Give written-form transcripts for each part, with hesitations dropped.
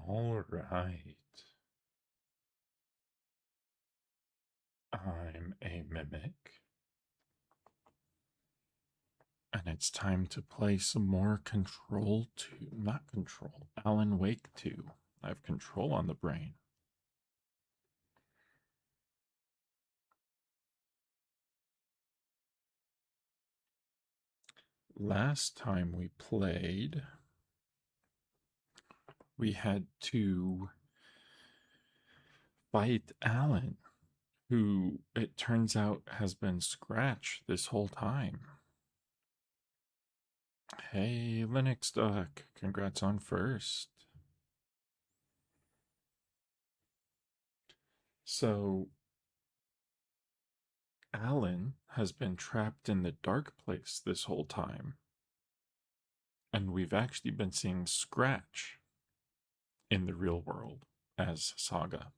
All right. I'm a mimic. And it's time to play some more Control 2. Not Control, Alan Wake 2. I have control on the brain. Last time we played, we had to fight Alan, who it turns out has been Scratch this whole time. Hey, Linux Duck, congrats on first. So, Alan has been trapped in the dark place this whole time, and we've actually been seeing Scratch in the real world as Saga.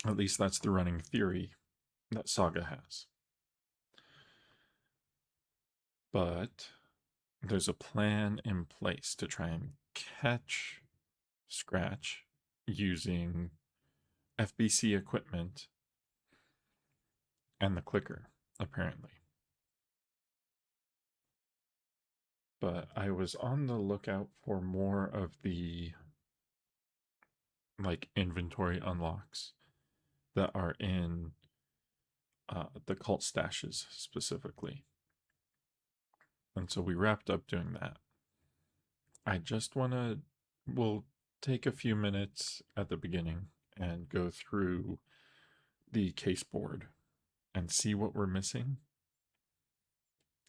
At least that's the running theory that Saga has. But there's a plan in place to try and catch Scratch using FBC equipment and the clicker, apparently. But I was on the lookout for more of the inventory unlocks that are in the cult stashes specifically. And so we wrapped up doing that. I just want to, we'll take a few minutes at the beginning and go through the case board and see what we're missing.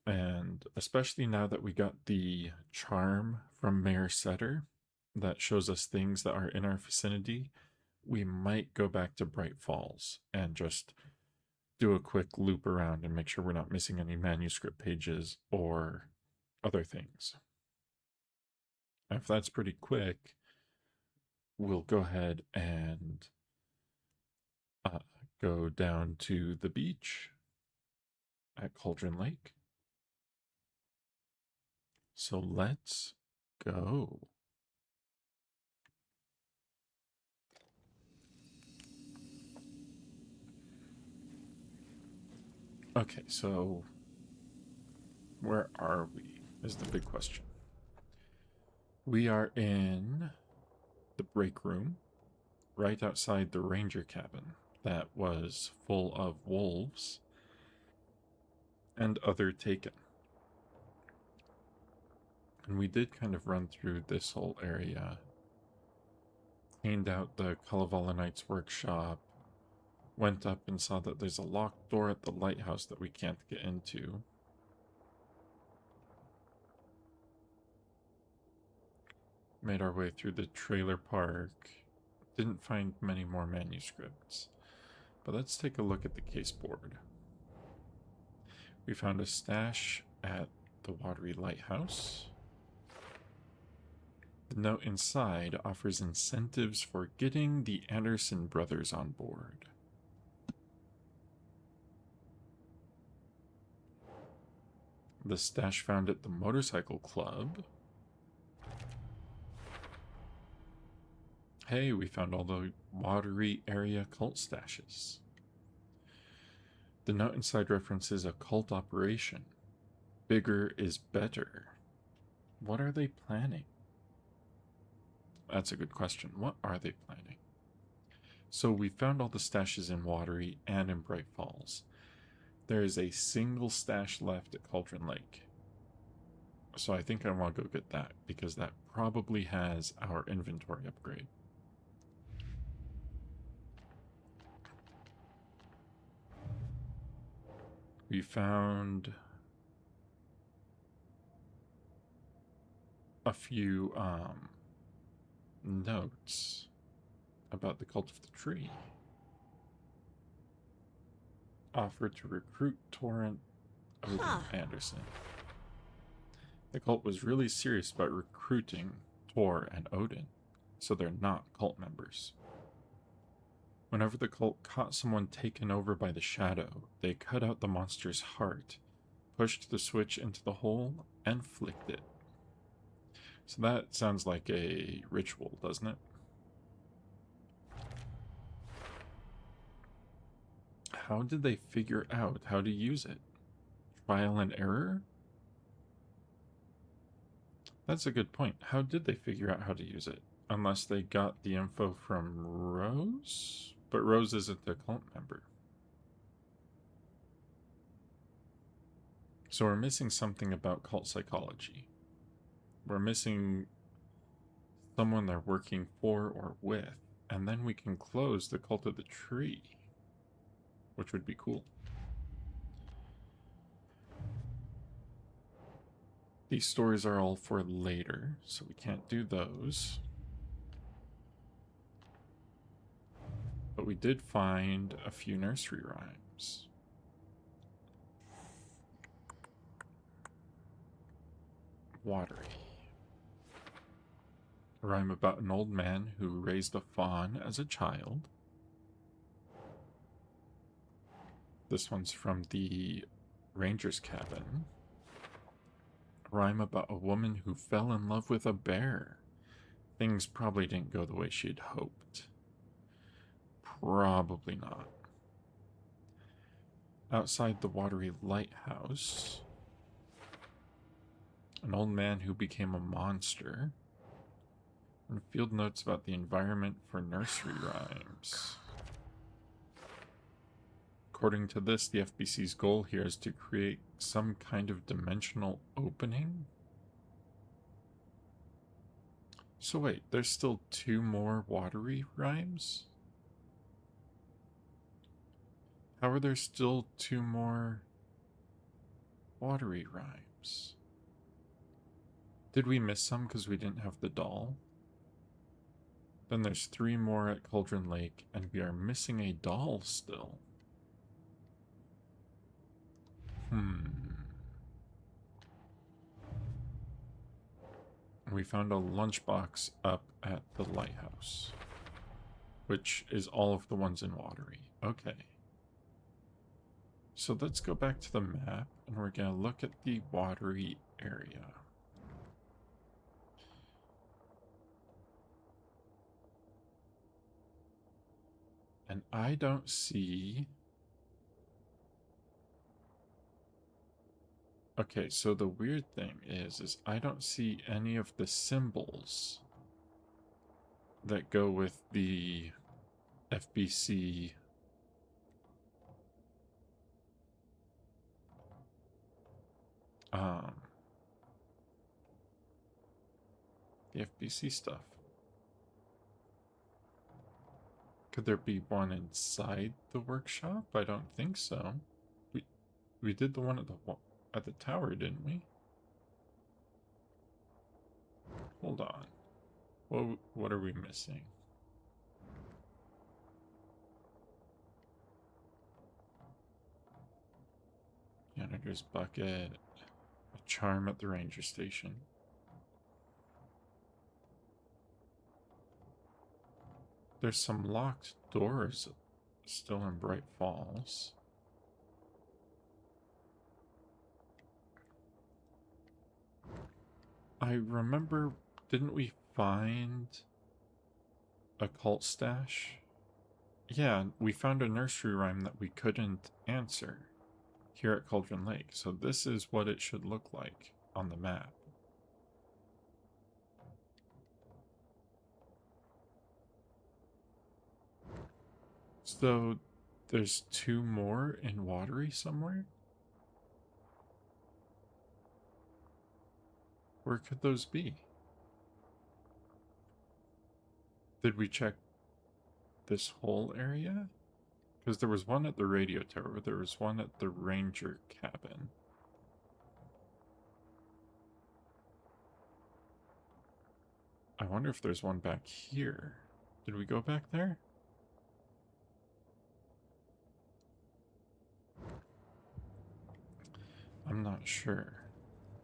And especially now that we got the charm from Mayor Setter that shows us things that are in our vicinity, we might go back to Bright Falls and just do a quick loop around and make sure we're not missing any manuscript pages or other things. If that's pretty quick, we'll go ahead and uh, go down to the beach at Cauldron Lake. So let's go. Okay, so where are we? Is the big question. We are in the break room right outside the ranger cabin that was full of wolves and other taken. And we did kind of run through this whole area, cleaned out the Kalevala Knight's workshop, went up and saw that there's a locked door at the lighthouse that we can't get into. Made our way through the trailer park. Didn't find many more manuscripts. But let's take a look at the case board. We found a stash at the Watery Lighthouse. The note inside offers incentives for getting the Anderson brothers on board. The stash found at the motorcycle club. Hey, we found all the watery area cult stashes. The note inside references a cult operation. Bigger is better. What are they planning? That's a good question. What are they planning? So we found all the stashes in Watery and in Bright Falls. There is a single stash left at Cauldron Lake. So I think I want to go get that because that probably has our inventory upgrade. We found a few notes about the Cult of the Tree. Offered to recruit Torrent Odin Anderson. The cult was really serious about recruiting Tor and Odin, so they're not cult members. Whenever the cult caught someone taken over by the shadow, they cut out the monster's heart, pushed the switch into the hole, and flicked it. So that sounds like a ritual, doesn't it? How did they figure out how to use it? Trial and error? That's a good point. How did they figure out how to use it? Unless they got the info from Rose? But Rose isn't a cult member. So we're missing something about cult psychology. We're missing someone they're working for or with. And then we can close the Cult of the Tree, which would be cool. These stories are all for later, so we can't do those. But we did find a few nursery rhymes. Watery. A rhyme about an old man who raised a fawn as a child. This one's from the ranger's cabin. A rhyme about a woman who fell in love with a bear. Things probably didn't go the way she'd hoped. Probably not. Outside the watery lighthouse, an old man who became a monster. And field notes about the environment for nursery rhymes. According to this, the FBC's goal here is to create some kind of dimensional opening. So wait, there's still 2 more watery rhymes? How are there still 2 more watery rhymes? Did we miss some because we didn't have the doll? Then there's 3 more at Cauldron Lake, and we are missing a doll still. We found a lunchbox up at the lighthouse, which is all of the ones in Watery. Okay. So let's go back to the map, and we're going to look at the Watery area. And I don't see... Okay, so the weird thing is I don't see any of the symbols that go with the FBC the FBC stuff. Could there be one inside the workshop? I don't think so. We did the one at the tower, didn't we? Hold on. What are we missing? Janitor's bucket. A charm at the ranger station. There's some locked doors still in Bright Falls. I remember, didn't we find a cult stash? Yeah, we found a nursery rhyme that we couldn't answer here at Cauldron Lake. So this is what it should look like on the map. So there's 2 more in Watery somewhere? Where could those be? Did we check this whole area? Because there was one at the radio tower, there was one at the ranger cabin. I wonder if there's one back here. Did we go back there? I'm not sure.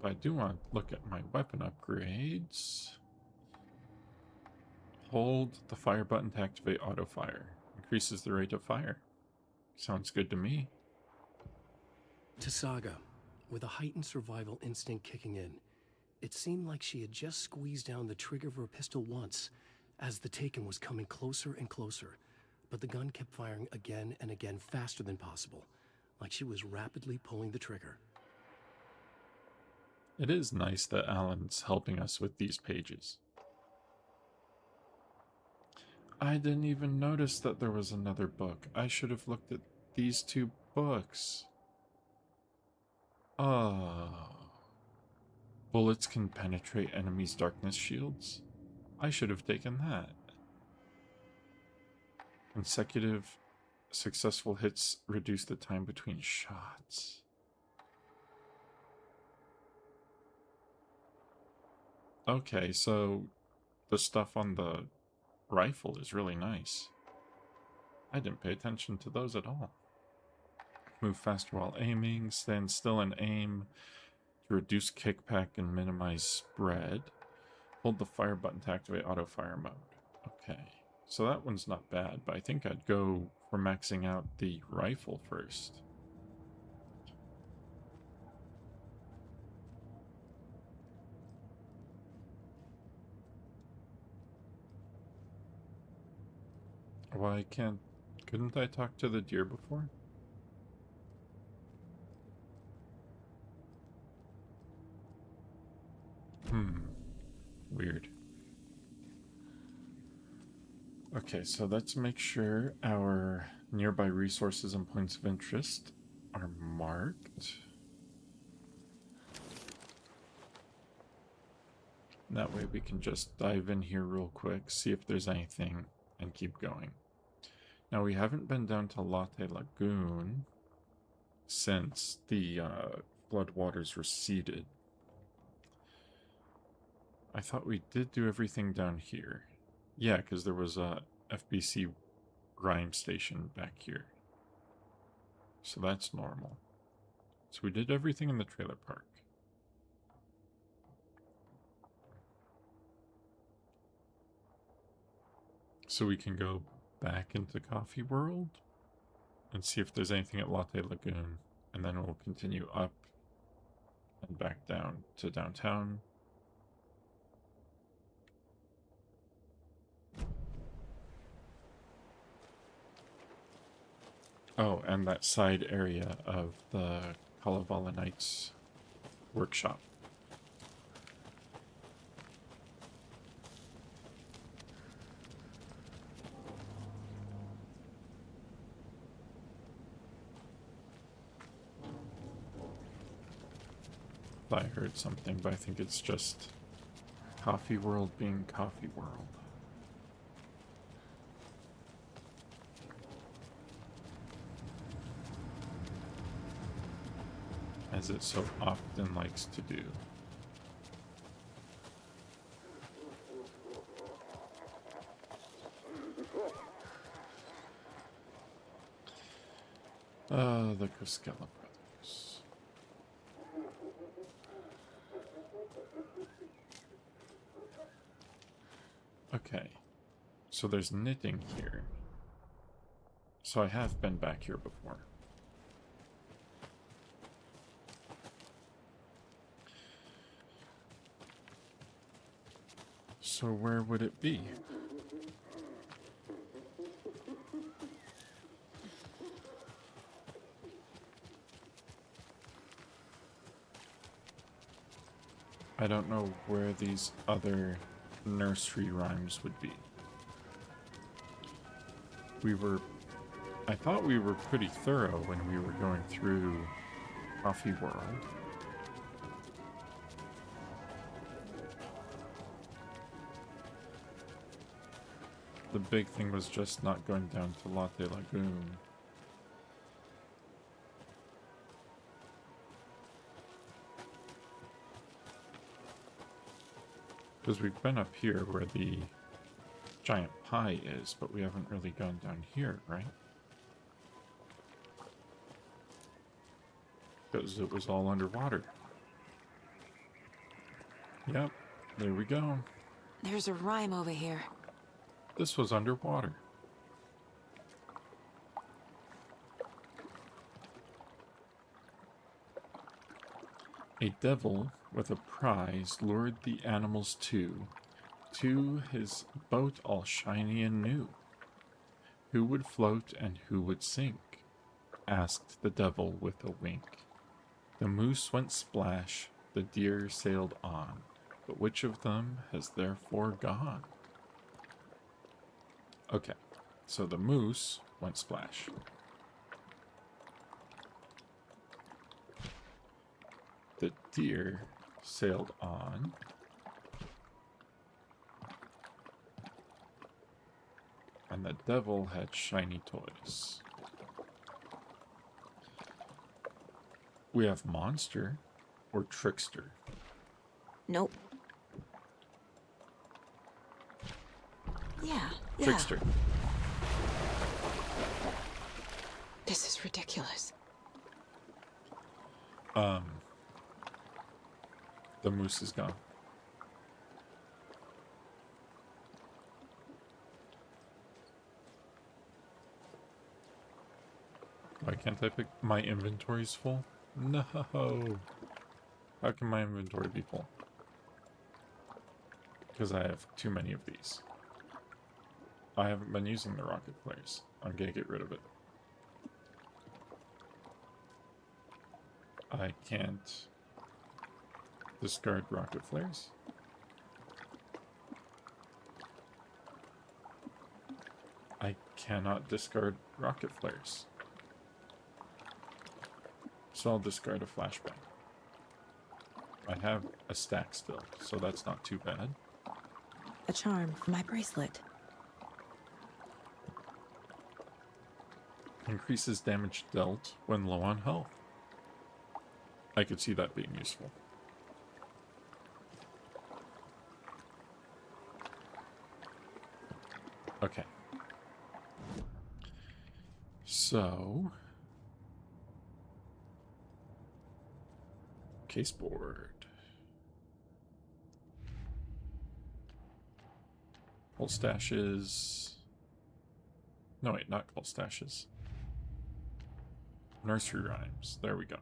But I do want to look at my weapon upgrades. Hold the fire button to activate auto fire. Increases the rate of fire. Sounds good to me. To Saga, with a heightened survival instinct kicking in, It seemed like she had just squeezed down the trigger of her pistol once, as the Taken was coming closer and closer, but the gun kept firing again and again faster than possible, like she was rapidly pulling the trigger. It is nice that Alan's helping us with these pages. I didn't even notice that there was another book. I should have looked at these two books. Oh. Bullets can penetrate enemies' darkness shields? I should have taken that. Consecutive successful hits reduce the time between shots. Okay, so the stuff on the rifle is really nice. I didn't pay attention to those at all. Move faster while aiming, stand still and aim to reduce kickback and minimize spread. Hold the fire button to activate auto fire mode. Okay, so that one's not bad, but I think I'd go for maxing out the rifle first. Why couldn't I talk to the deer before? Weird. Okay, so let's make sure our nearby resources and points of interest are marked. That way we can just dive in here real quick, see if there's anything, and keep going. Now we haven't been down to Latte Lagoon since the floodwaters receded. I thought we did do everything down here. Yeah, because there was a FBC rhyme station back here. So that's normal. So we did everything in the trailer park. So we can go back into Coffee World and see if there's anything at Latte Lagoon. And then we'll continue up and back down to downtown. Oh, and that side area of the Kalevala Knights workshop. I heard something, but I think it's just Coffee World being Coffee World. As it so often likes to do. The Koskela brothers. Okay, so there's knitting here. So I have been back here before. So where would it be? I don't know where these other nursery rhymes would be. I thought we were pretty thorough when we were going through Coffee World. The big thing was just not going down to Latte Lagoon. Because we've been up here where the giant pie is, but we haven't really gone down here, right? Because it was all underwater. Yep, there we go. There's a rhyme over here. This was underwater. A devil with a prize lured the animals to his boat all shiny and new. Who would float and who would sink? Asked the devil with a wink. The moose went splash, the deer sailed on, but which of them has therefore gone? Okay, so the moose went splash. The deer sailed on. And the devil had shiny toys. We have monster or trickster. Nope. Yeah. Trickster. This is ridiculous. The moose is gone. Why can't I pick? My inventory's full? No. How can my inventory be full? Because I have too many of these. I haven't been using the rocket flares. I'm gonna get rid of it. I can't discard rocket flares. I cannot discard rocket flares. So I'll discard a flashbang. I have a stack still, so that's not too bad. A charm for my bracelet. Increases damage dealt when low on health. I could see that being useful. Okay. So... Caseboard. Gold stashes. No, wait, not gold stashes. Nursery rhymes. There we go.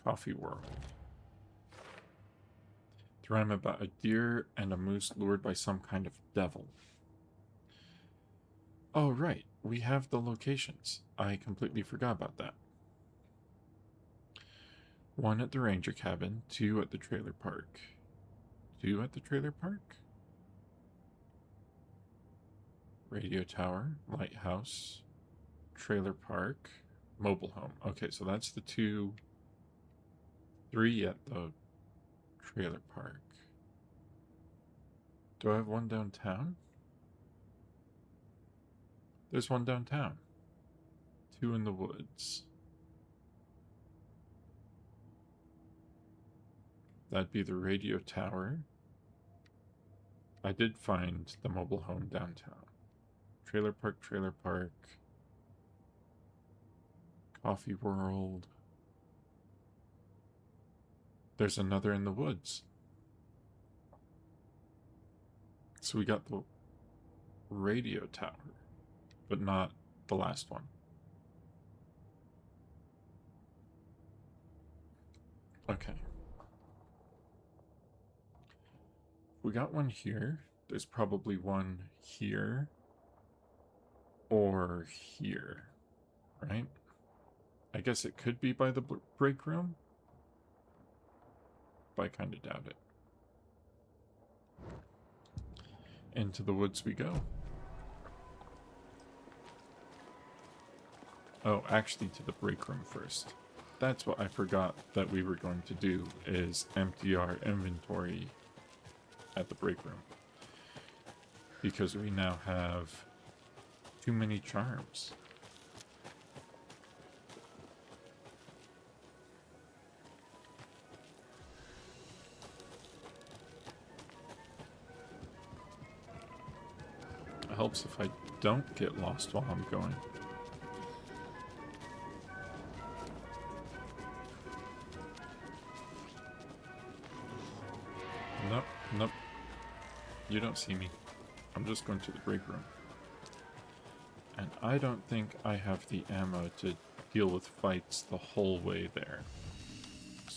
Coffee World. The rhyme about a deer and a moose lured by some kind of devil. Oh, right. We have the locations. I completely forgot about that. 1 at the ranger cabin, 2 at the trailer park. 2 at the trailer park? Radio tower, lighthouse, trailer park, mobile home. Okay, so that's the 2. 3 at the trailer park. Do I have 1 downtown? There's 1 downtown. 2 in the woods. That'd be the radio tower. I did find the mobile home downtown. Trailer park, Coffee World. There's another in the woods. So we got the radio tower, but not the last one. Okay. We got 1 here. There's probably 1 here or here, right? I guess it could be by the break room, but I kind of doubt it. Into the woods we go. Oh, actually to the break room first. That's what I forgot that we were going to do, is empty our inventory at the break room. Because we now have too many charms. It helps if I don't get lost while I'm going. Nope, nope. You don't see me. I'm just going to the break room. And I don't think I have the ammo to deal with fights the whole way there.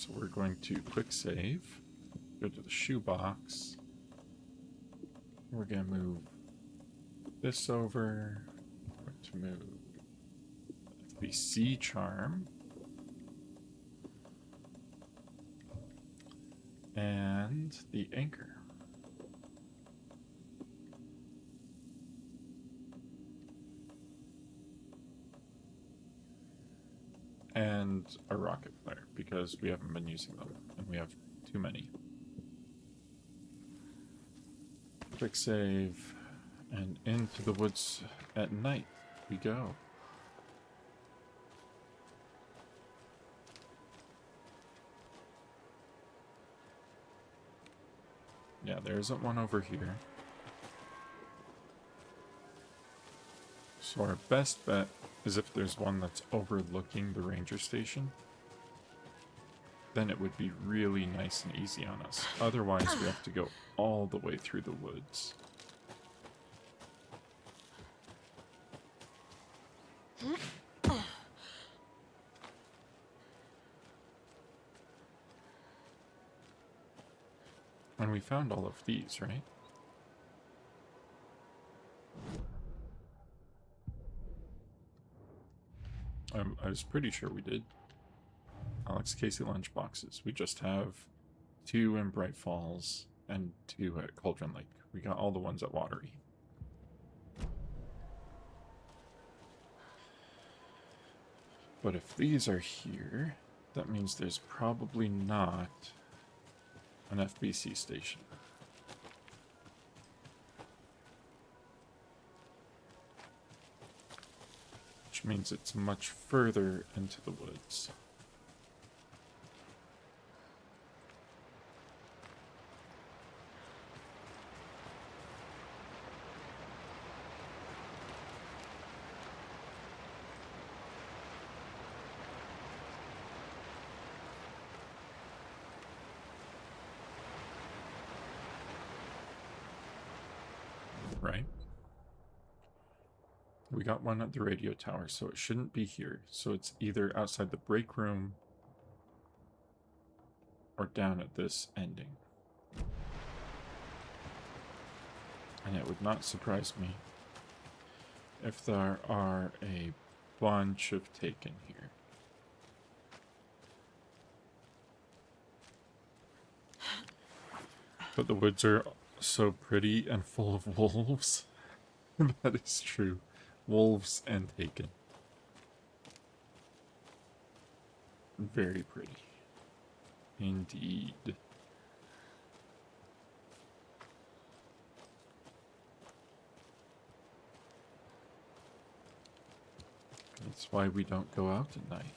So we're going to quick save, go to the shoebox. We're going to move this over. We're going to move FBC charm. And the anchor. And a rocket flare, because we haven't been using them, and we have too many. Quick save, and into the woods at night we go. Yeah, there isn't one over here. So our best bet is if there's one that's overlooking the ranger station. Then it would be really nice and easy on us. Otherwise, we have to go all the way through the woods. And we found all of these, right? I was pretty sure we did. Alex Casey lunchboxes. We just have 2 in Bright Falls and 2 at Cauldron Lake. We got all the ones at Watery. But if these are here, that means there's probably not an FBC station. Which means it's much further into the woods. Right? We got one at the radio tower, so it shouldn't be here. So it's either outside the break room or down at this ending. And it would not surprise me if there are a bunch of taken here. But the woods are so pretty and full of wolves. That is true. Wolves and taken. Very pretty. Indeed. That's why we don't go out at night.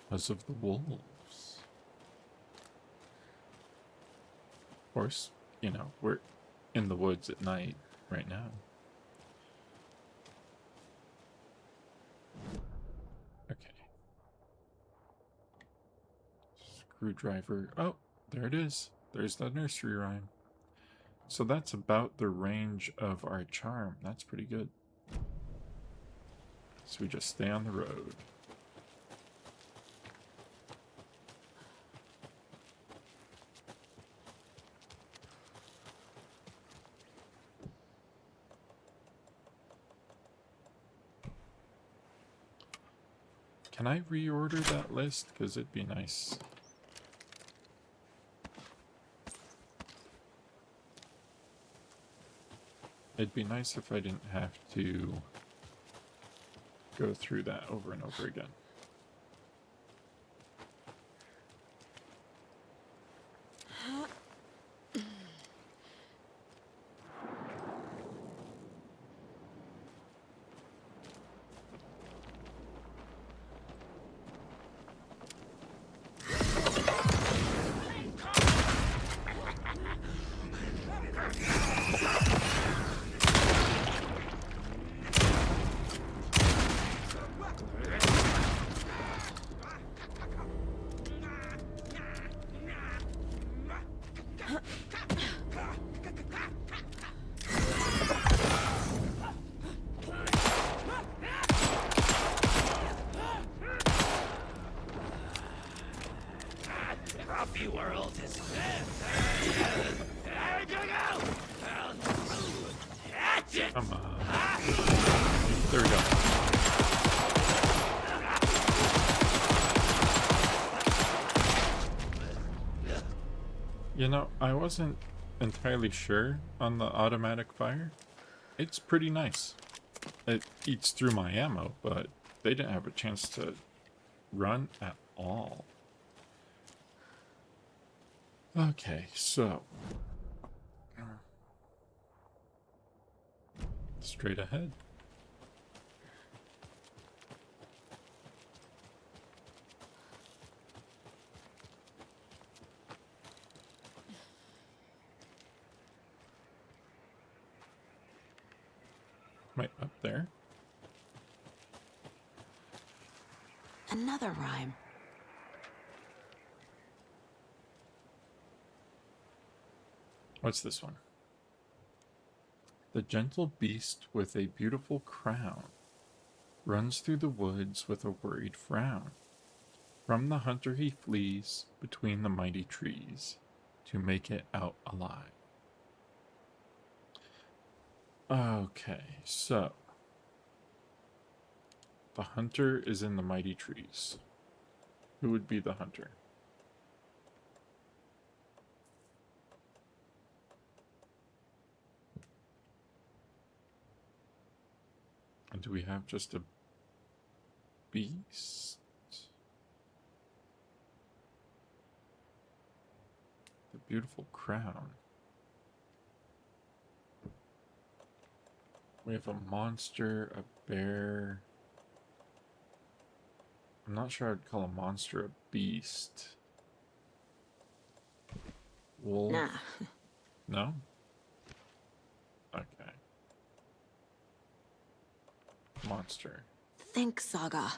Because of the wolves. Of course, you know, we're in the woods at night right now. Okay. Screwdriver. Oh, there it is. There's the nursery rhyme. So that's about the range of our charm. That's pretty good. So we just stay on the road. Can I reorder that list? Because it'd be nice. It'd be nice if I didn't have to go through that over and over again. Happy world is Come on. There we go. You know, I wasn't entirely sure on the automatic fire. It's pretty nice. It eats through my ammo, but they didn't have a chance to run at all. Okay, so straight ahead. Right up there. Another rhyme. What's this one? The gentle beast with a beautiful crown runs through the woods with a worried frown. From the hunter he flees between the mighty trees to make it out alive. Okay, so the hunter is in the mighty trees. Who would be the hunter? And do we have just a beast? The beautiful crown. We have a monster, a bear. I'm not sure I'd call a monster a beast. Wolf? Nah. No? Okay. Monster. Think, Saga.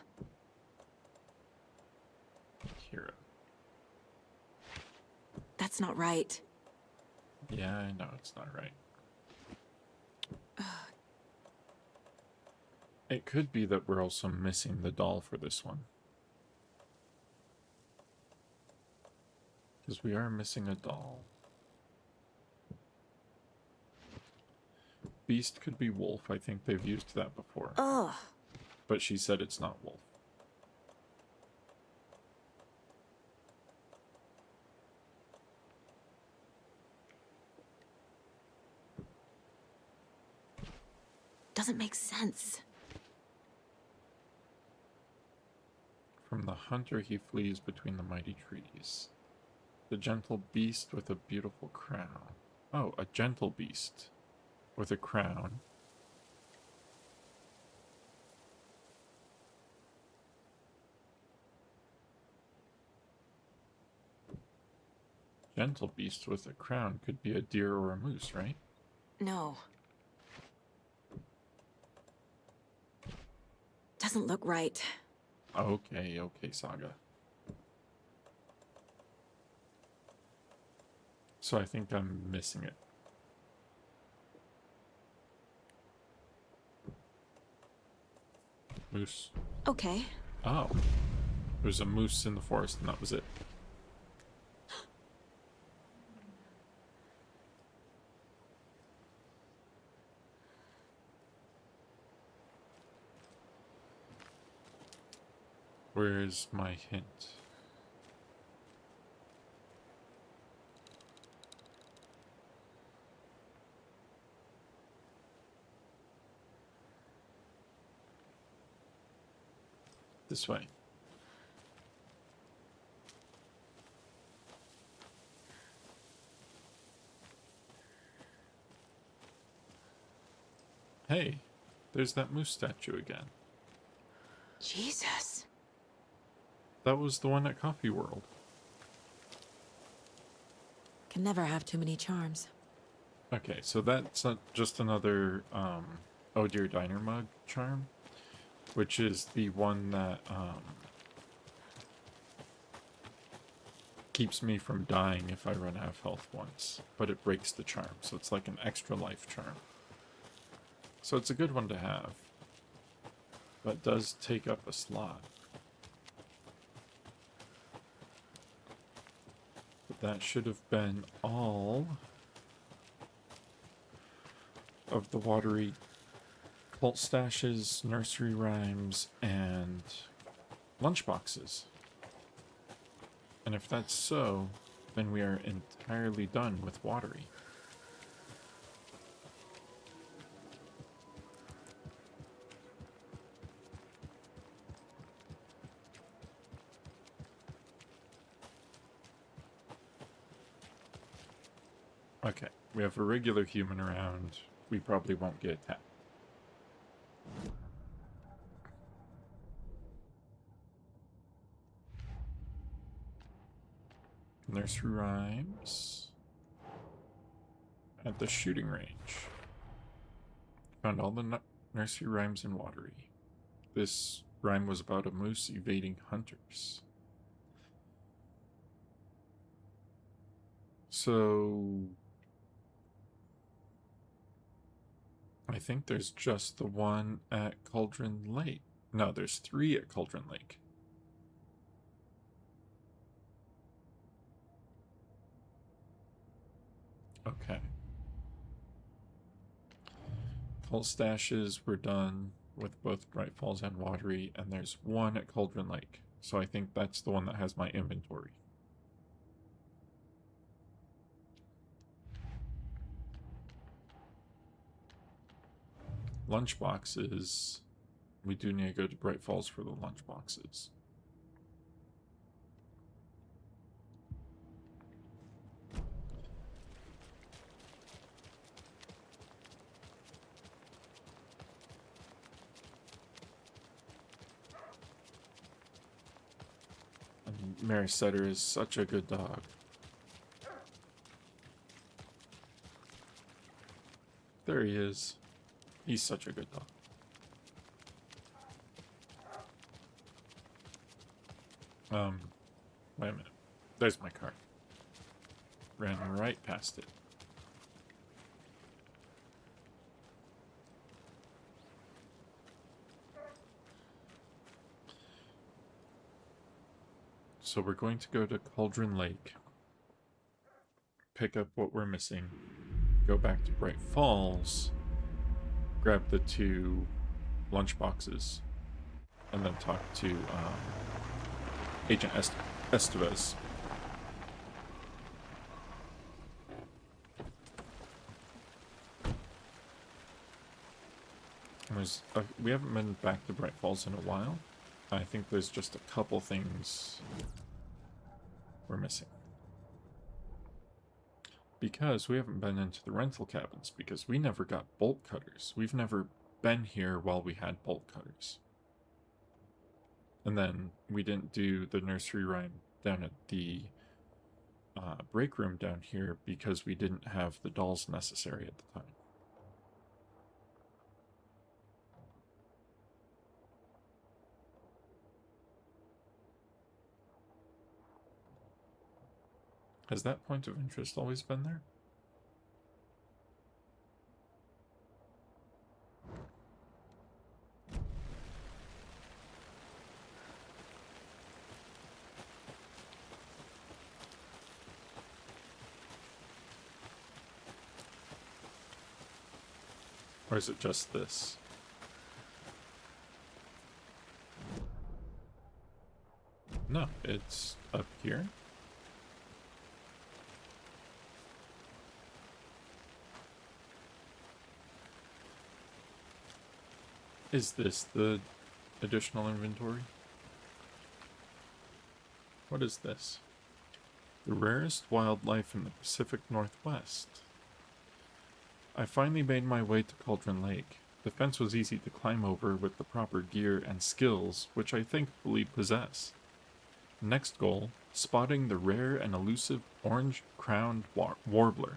Hero. That's not right. Yeah, I know it's not right. It could be that we're also missing the doll for this one. Because we are missing a doll. Beast could be wolf. I think they've used that before. Ugh. But she said it's not wolf. Doesn't make sense. From the hunter he flees between the mighty trees. The gentle beast with a beautiful crown. Oh, a gentle beast with a crown. Gentle beast with a crown could be a deer or a moose, right? No. Doesn't look right. Okay, Saga. So I think I'm missing it. Moose. Okay. Oh. There's a moose in the forest and that was it. Where's my hint? This way. Hey, there's that moose statue again. Jesus. That was the one at Coffee World. Can never have too many charms. Okay, so that's just another Oh Dear Diner mug charm, which is the one that keeps me from dying if I run out of health once, but it breaks the charm, so it's like an extra life charm. So it's a good one to have, but does take up a slot. that should have been all of the watery cult stashes, nursery rhymes, and lunchboxes. And if that's so, then we are entirely done with watery. Okay, we have a regular human around. We probably won't get attacked. Nursery rhymes at the shooting range. Found all the nursery rhymes in watery. This rhyme was about a moose evading hunters. So I think there's just the one at Cauldron Lake. No, there's 3 at Cauldron Lake. Okay. Cult stashes were done with both Bright Falls and Watery, and there's 1 at Cauldron Lake. So I think that's the one that has my inventory. Lunchboxes. We do need to go to Bright Falls for the lunchboxes. And Mary Sutter is such a good dog. There he is. He's such a good dog. Wait a minute. There's my car. Ran right past it. So we're going to go to Cauldron Lake, pick up what we're missing, go back to Bright Falls, grab the 2 lunchboxes, and then talk to Agent Estevez. We haven't been back to Bright Falls in a while. I think there's just a couple things we're missing. Because we haven't been into the rental cabins, because we never got bolt cutters. We've never been here while we had bolt cutters. And then we didn't do the nursery rhyme down at the break room down here because we didn't have the dolls necessary at the time. Has that point of interest always been there? Or is it just this? No, it's up here. Is this the additional inventory? What is this? The rarest wildlife in the Pacific Northwest. I finally made my way to Cauldron Lake. The fence was easy to climb over with the proper gear and skills, which I thankfully possess. Next goal, spotting the rare and elusive orange-crowned warbler.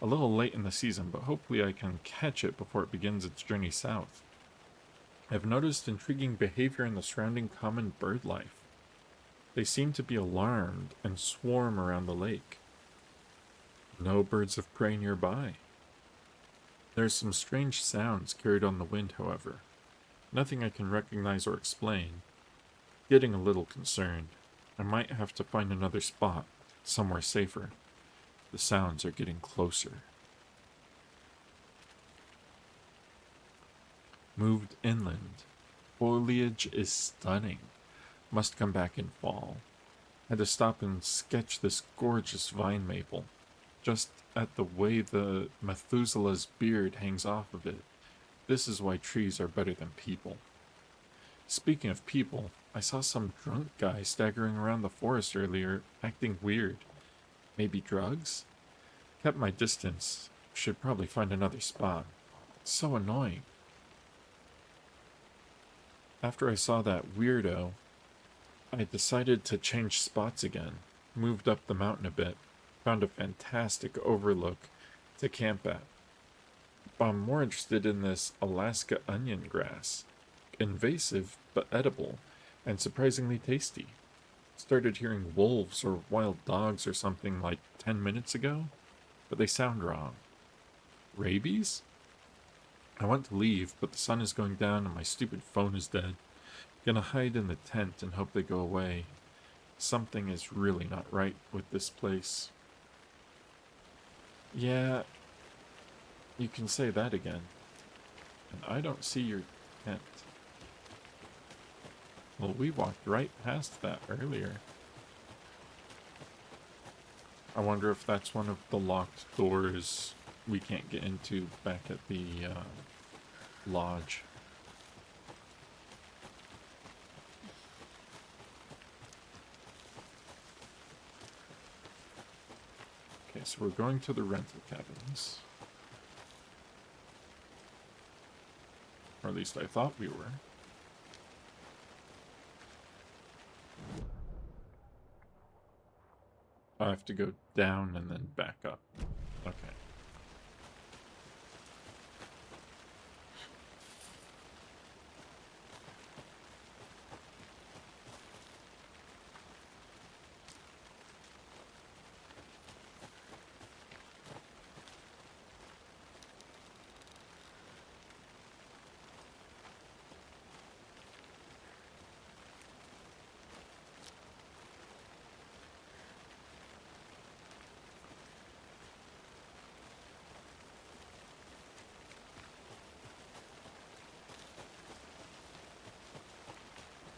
A little late in the season, but hopefully I can catch it before it begins its journey south. I've noticed intriguing behavior in the surrounding common bird life. They seem to be alarmed and swarm around the lake. No birds of prey nearby. There's some strange sounds carried on the wind, however. Nothing I can recognize or explain. Getting a little concerned. I might have to find another spot. somewhere safer. The sounds are getting closer. Moved inland. Foliage is stunning. Must come back in fall. Had to stop and sketch this gorgeous vine maple. Just at the way the Methuselah's beard hangs off of it. This is why trees are better than people. Speaking of people, I saw some drunk guy staggering around the forest earlier, acting weird. Maybe drugs? Kept my distance. Should probably find another spot. So annoying. After I saw that weirdo, I decided to change spots again. Moved up the mountain a bit. Found a fantastic overlook to camp at. But I'm more interested in this Alaska onion grass. Invasive, but edible, and surprisingly tasty. Started hearing wolves or wild dogs or something like 10 minutes ago, but they sound wrong. Rabies? I want to leave, but the sun is going down and my stupid phone is dead. Gonna hide in the tent and hope they go away. Something is really not right with this place. Yeah, you can say that again. And I don't see your tent. Well, we walked right past that earlier. I wonder if that's one of the locked doors we can't get into back at the lodge. Okay, so we're going to the rental cabins. Or at least I thought we were. I have to go down and then back up. Okay.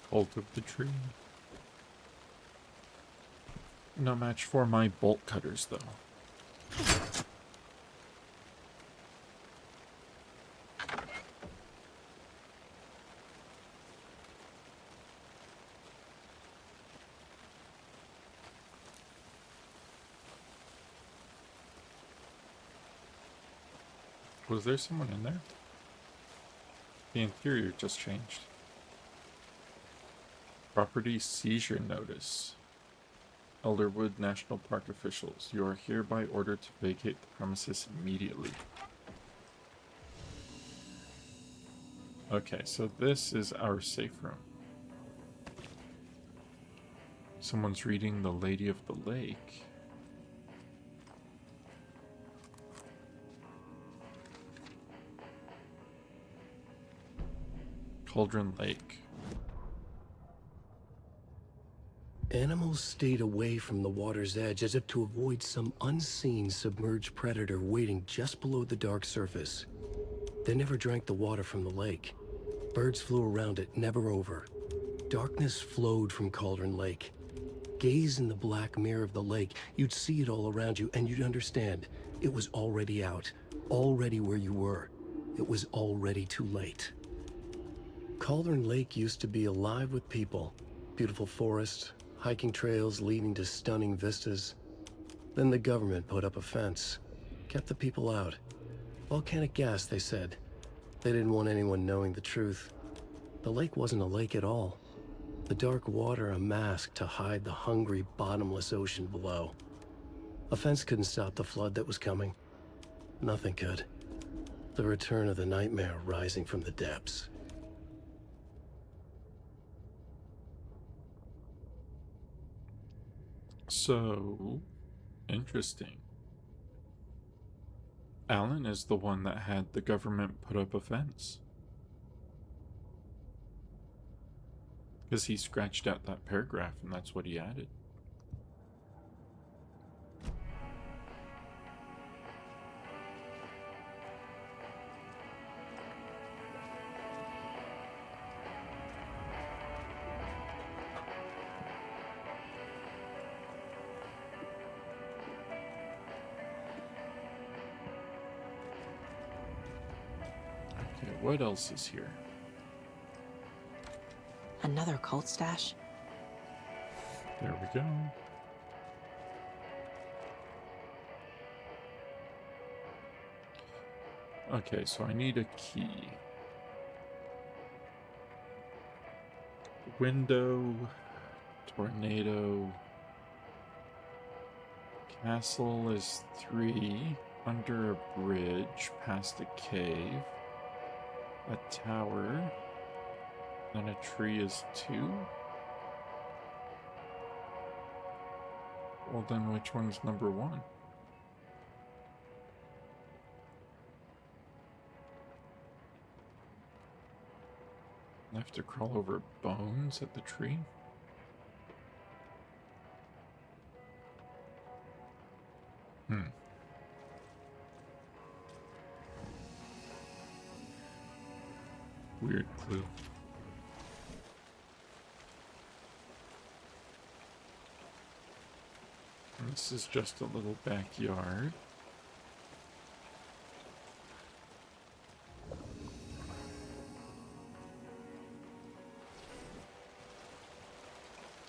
Bolt of the tree. No match for my bolt cutters, though. Was there someone in there? The interior just changed. Property seizure notice. Elderwood National Park officials, you are hereby ordered to vacate the premises immediately. Okay, so this is our safe room. Someone's reading The Lady of the Lake. Cauldron Lake. Animals stayed away from the water's edge as if to avoid some unseen submerged predator waiting just below the dark surface. They never drank the water from the lake. Birds flew around it, never over. Darkness flowed from Cauldron Lake. Gaze in the black mirror of the lake, you'd see it all around you, and you'd understand. It was already out, already where you were. It was already too late. Cauldron Lake used to be alive with people. Beautiful forests, hiking trails leading to stunning vistas. Then the government put up a fence, kept the people out. Volcanic gas, they said. They didn't want anyone knowing the truth. The lake wasn't a lake at all. The dark water a mask to hide the hungry, bottomless ocean below. A fence couldn't stop the flood that was coming. Nothing could. The return of the nightmare rising from the depths. So, interesting. Alan is the one that had the government put up a fence. Because he scratched out that paragraph and that's what he added. what else is here? Another cult stash? There we go. Okay, so I need a key. Window, tornado, castle is 3, under a bridge, past a cave, a tower, then a tree is 2. Well, then which one's number 1? I have to crawl over bones at the tree? Weird clue. And this is just a little backyard.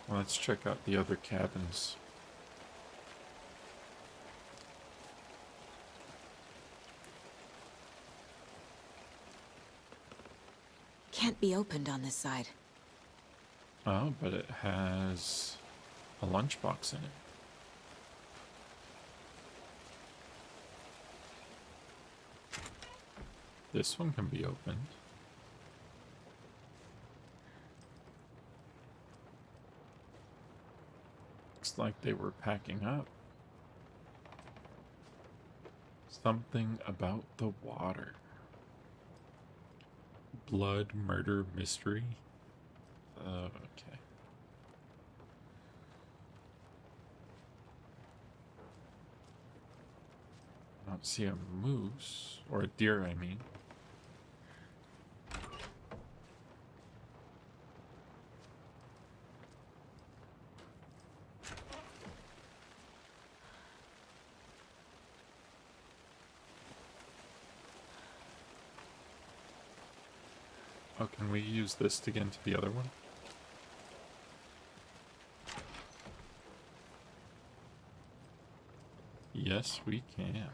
Let's check out the other cabins. Can't be opened on this side. Oh, but it has a lunchbox in it. This one can be opened. Looks like they were packing up. Something about the water. Blood, murder, mystery. Okay. I don't see a moose, or a deer, I mean. Oh, can we use this to get into the other one? Yes, we can.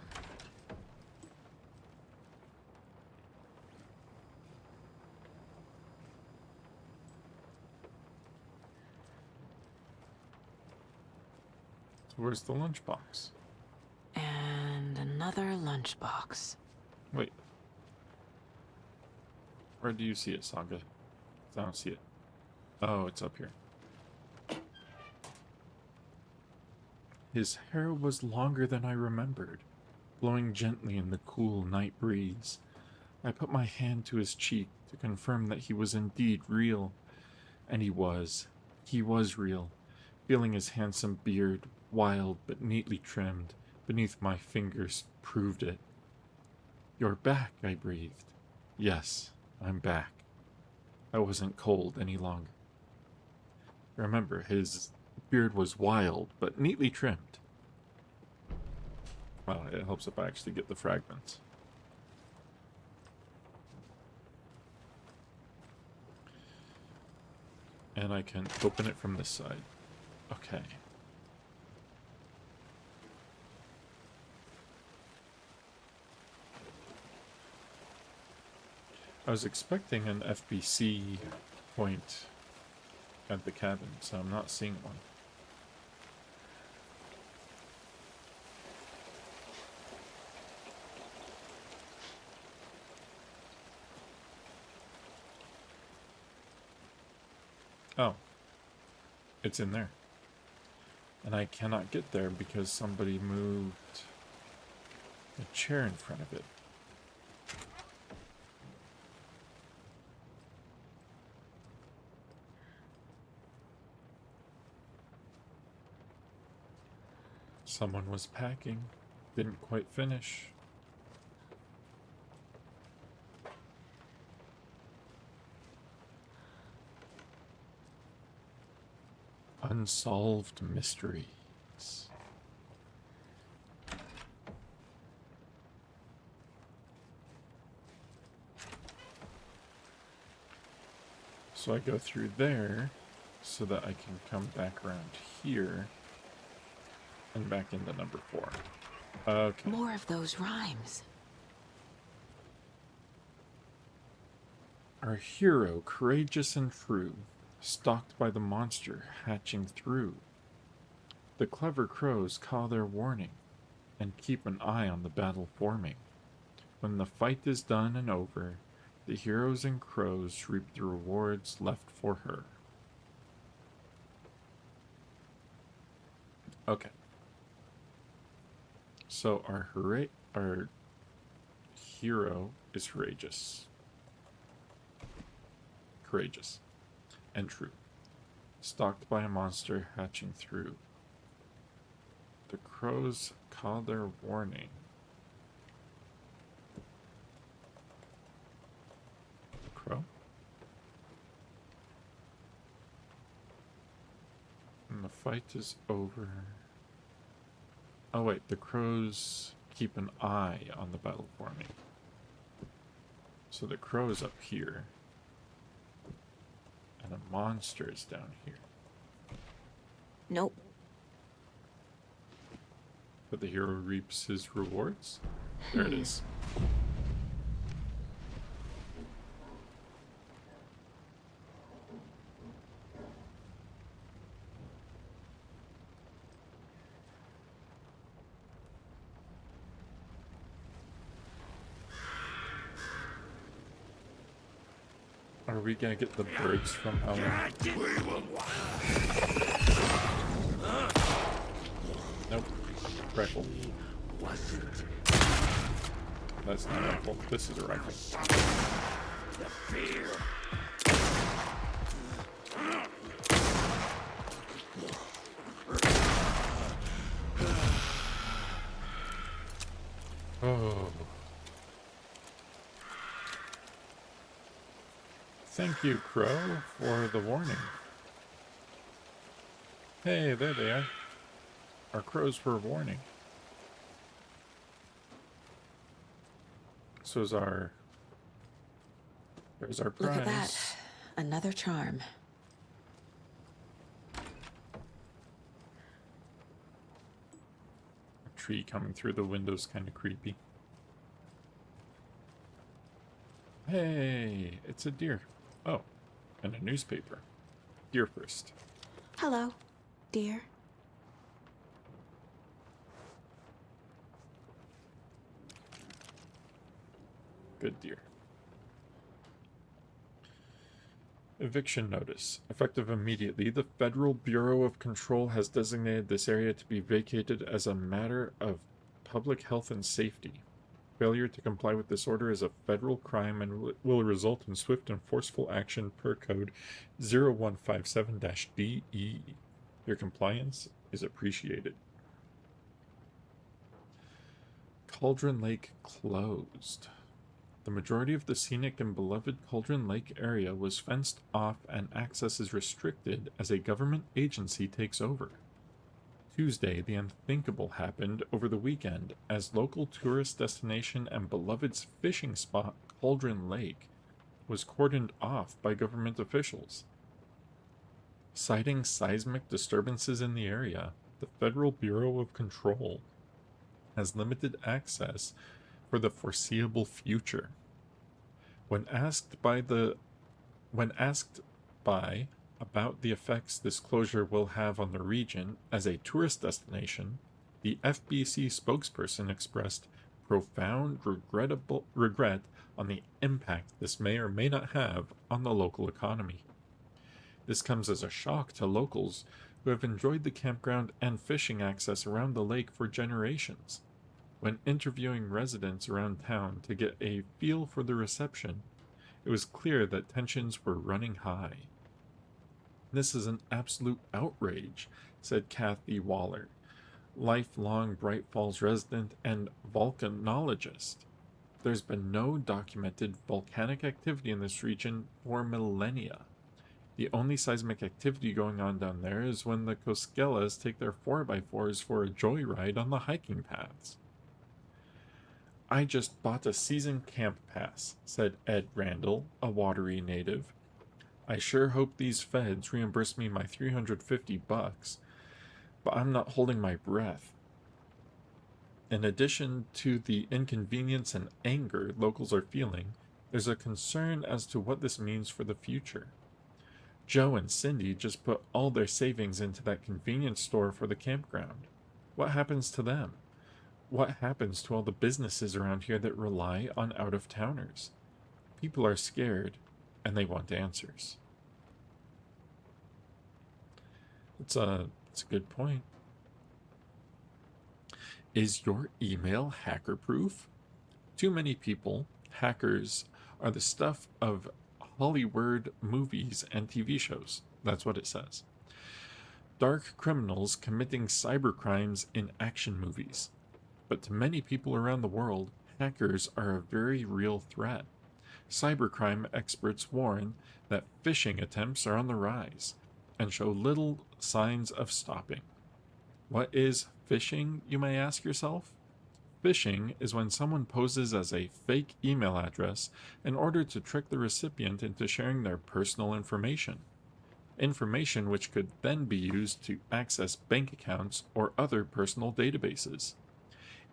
So where's the lunchbox? And another lunchbox. Wait. Where do you see it, Saga? I don't see it. Oh, it's up here. His hair was longer than I remembered, blowing gently in the cool night breeze. I put my hand to his cheek to confirm that he was indeed real. And he was. He was real. Feeling his handsome beard, wild but neatly trimmed, beneath my fingers proved it. "You're back," I breathed. "Yes, I'm back." I wasn't cold any longer. Remember, his beard was wild, but neatly trimmed. Well, it helps if I actually get the fragments. And I can open it from this side. Okay. I was expecting an FBC point at the cabin, so I'm not seeing one. Oh. It's in there. And I cannot get there because somebody moved a chair in front of it. Someone was packing, didn't quite finish. Unsolved mysteries. So I go through there so that I can come back around here and back into number 4. Okay. More of those rhymes. Our hero, courageous and true, stalked by the monster hatching through. The clever crows call their warning and keep an eye on the battle forming. When the fight is done and over, the heroes and crows reap the rewards left for her. Okay. So our hero is courageous and true, stalked by a monster hatching through. The crows call their warning. Crow? And the fight is over. Oh wait, the crows keep an eye on the battle forming. So the crow is up here. And a monster is down here. Nope. But the hero reaps his rewards? There it is. Are we gonna get the birds from Ellen? Nope. Rifle. That's not a rifle. This is a rifle. Oh. Thank you, Crow, for the warning. Hey, there they are. Our crows were warning. So is our... There's our prize. Look at that. Another charm. A tree coming through the window's kind of creepy. Hey, it's a deer. Oh, and a newspaper. Deer first. Hello, dear. Good deer. Eviction notice. Effective immediately, the Federal Bureau of Control has designated this area to be vacated as a matter of public health and safety. Failure to comply with this order is a federal crime and will result in swift and forceful action per code 0157-DE. Your compliance is appreciated. Cauldron Lake closed. The majority of the scenic and beloved Cauldron Lake area was fenced off and access is restricted as a government agency takes over. Tuesday, the unthinkable happened over the weekend as local tourist destination and beloved fishing spot Cauldron Lake was cordoned off by government officials. Citing seismic disturbances in the area, the Federal Bureau of Control has limited access for the foreseeable future. When asked by about the effects this closure will have on the region as a tourist destination, the FBC spokesperson expressed profound regret on the impact this may or may not have on the local economy. This comes as a shock to locals who have enjoyed the campground and fishing access around the lake for generations. When interviewing residents around town to get a feel for the reception, it was clear that tensions were running high. "This is an absolute outrage," said Kathy Waller, lifelong Bright Falls resident and volcanologist. "There's been no documented volcanic activity in this region for millennia. The only seismic activity going on down there is when the Cosquelas take their 4x4s for a joyride on the hiking paths." "I just bought a season camp pass," said Ed Randall, a Watery native. I sure hope these feds reimburse me my $350, but I'm not holding my breath. In addition to the inconvenience and anger locals are feeling, there's a concern as to what this means for the future. Joe and Cindy just put all their savings into that convenience store for the campground. What happens to them? What happens to all the businesses around here that rely on out of towners? People are scared and they want answers. It's a good point. Is your email hacker proof? Too many people, hackers, are the stuff of Hollywood movies and TV shows. That's what it says. Dark criminals committing cybercrimes in action movies. But to many people around the world, hackers are a very real threat. Cybercrime experts warn that phishing attempts are on the rise and show little signs of stopping. What is phishing, you may ask yourself? Phishing is when someone poses as a fake email address in order to trick the recipient into sharing their personal information. Information which could then be used to access bank accounts or other personal databases.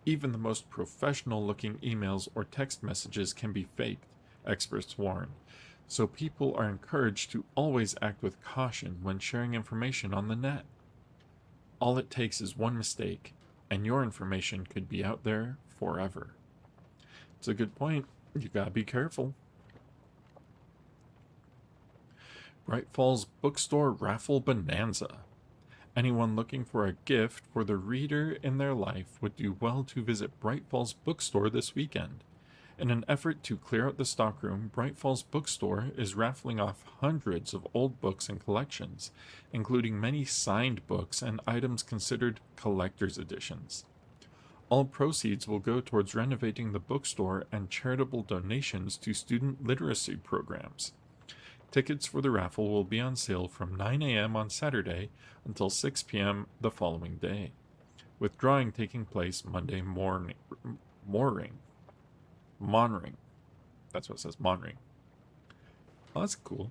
Even the most professional looking emails or text messages can be faked, experts warn. So people are encouraged to always act with caution when sharing information on the net. All it takes is one mistake, and your information could be out there forever. It's a good point. You gotta be careful. Bright Falls Bookstore Raffle Bonanza. Anyone looking for a gift for the reader in their life would do well to visit Bright Falls Bookstore this weekend. In an effort to clear out the stockroom, Bright Falls Bookstore is raffling off hundreds of old books and collections, including many signed books and items considered collector's editions. All proceeds will go towards renovating the bookstore and charitable donations to student literacy programs. Tickets for the raffle will be on sale from 9 a.m. on Saturday until 6 p.m. the following day, with drawing taking place Monday morning. Monring. That's what it says, Monring. Oh, that's cool.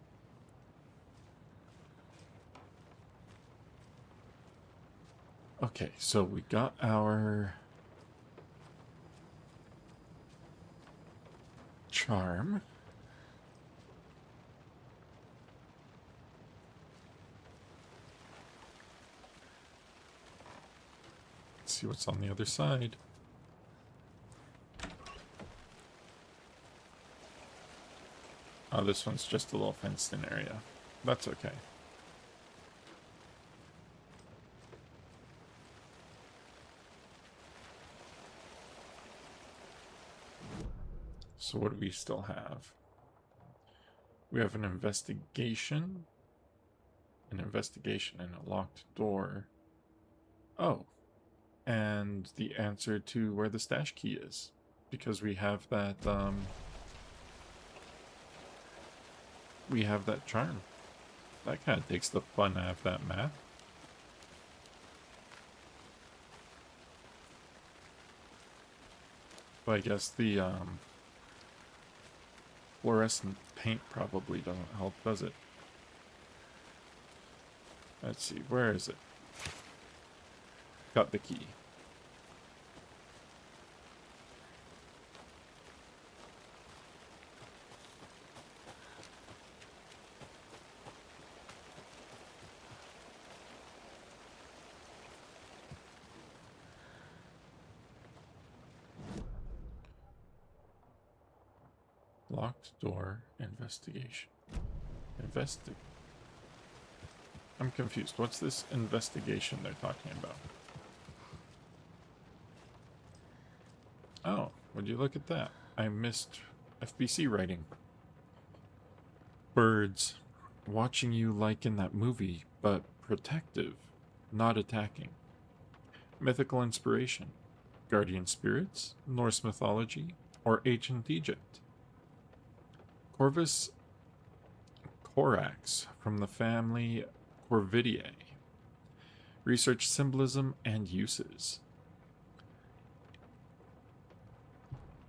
Okay, so we got our charm. Let's see what's on the other side. Oh, this one's just a little fenced-in area. That's okay. So what do we still have? We have an investigation and a locked door. Oh, and the answer to where the stash key is, because we have that charm. That kind of takes the fun out of that map. But I guess the fluorescent paint probably doesn't help, does it? Let's see, where is it? Got the key. Locked door investigation. I'm confused. What's this investigation they're talking about? Oh, would you look at that? I missed FBC writing. Birds. Watching you like in that movie, but protective, not attacking. Mythical inspiration. Guardian spirits, Norse mythology, or ancient Egypt. Corvus corax from the family Corvidae. Research symbolism and uses.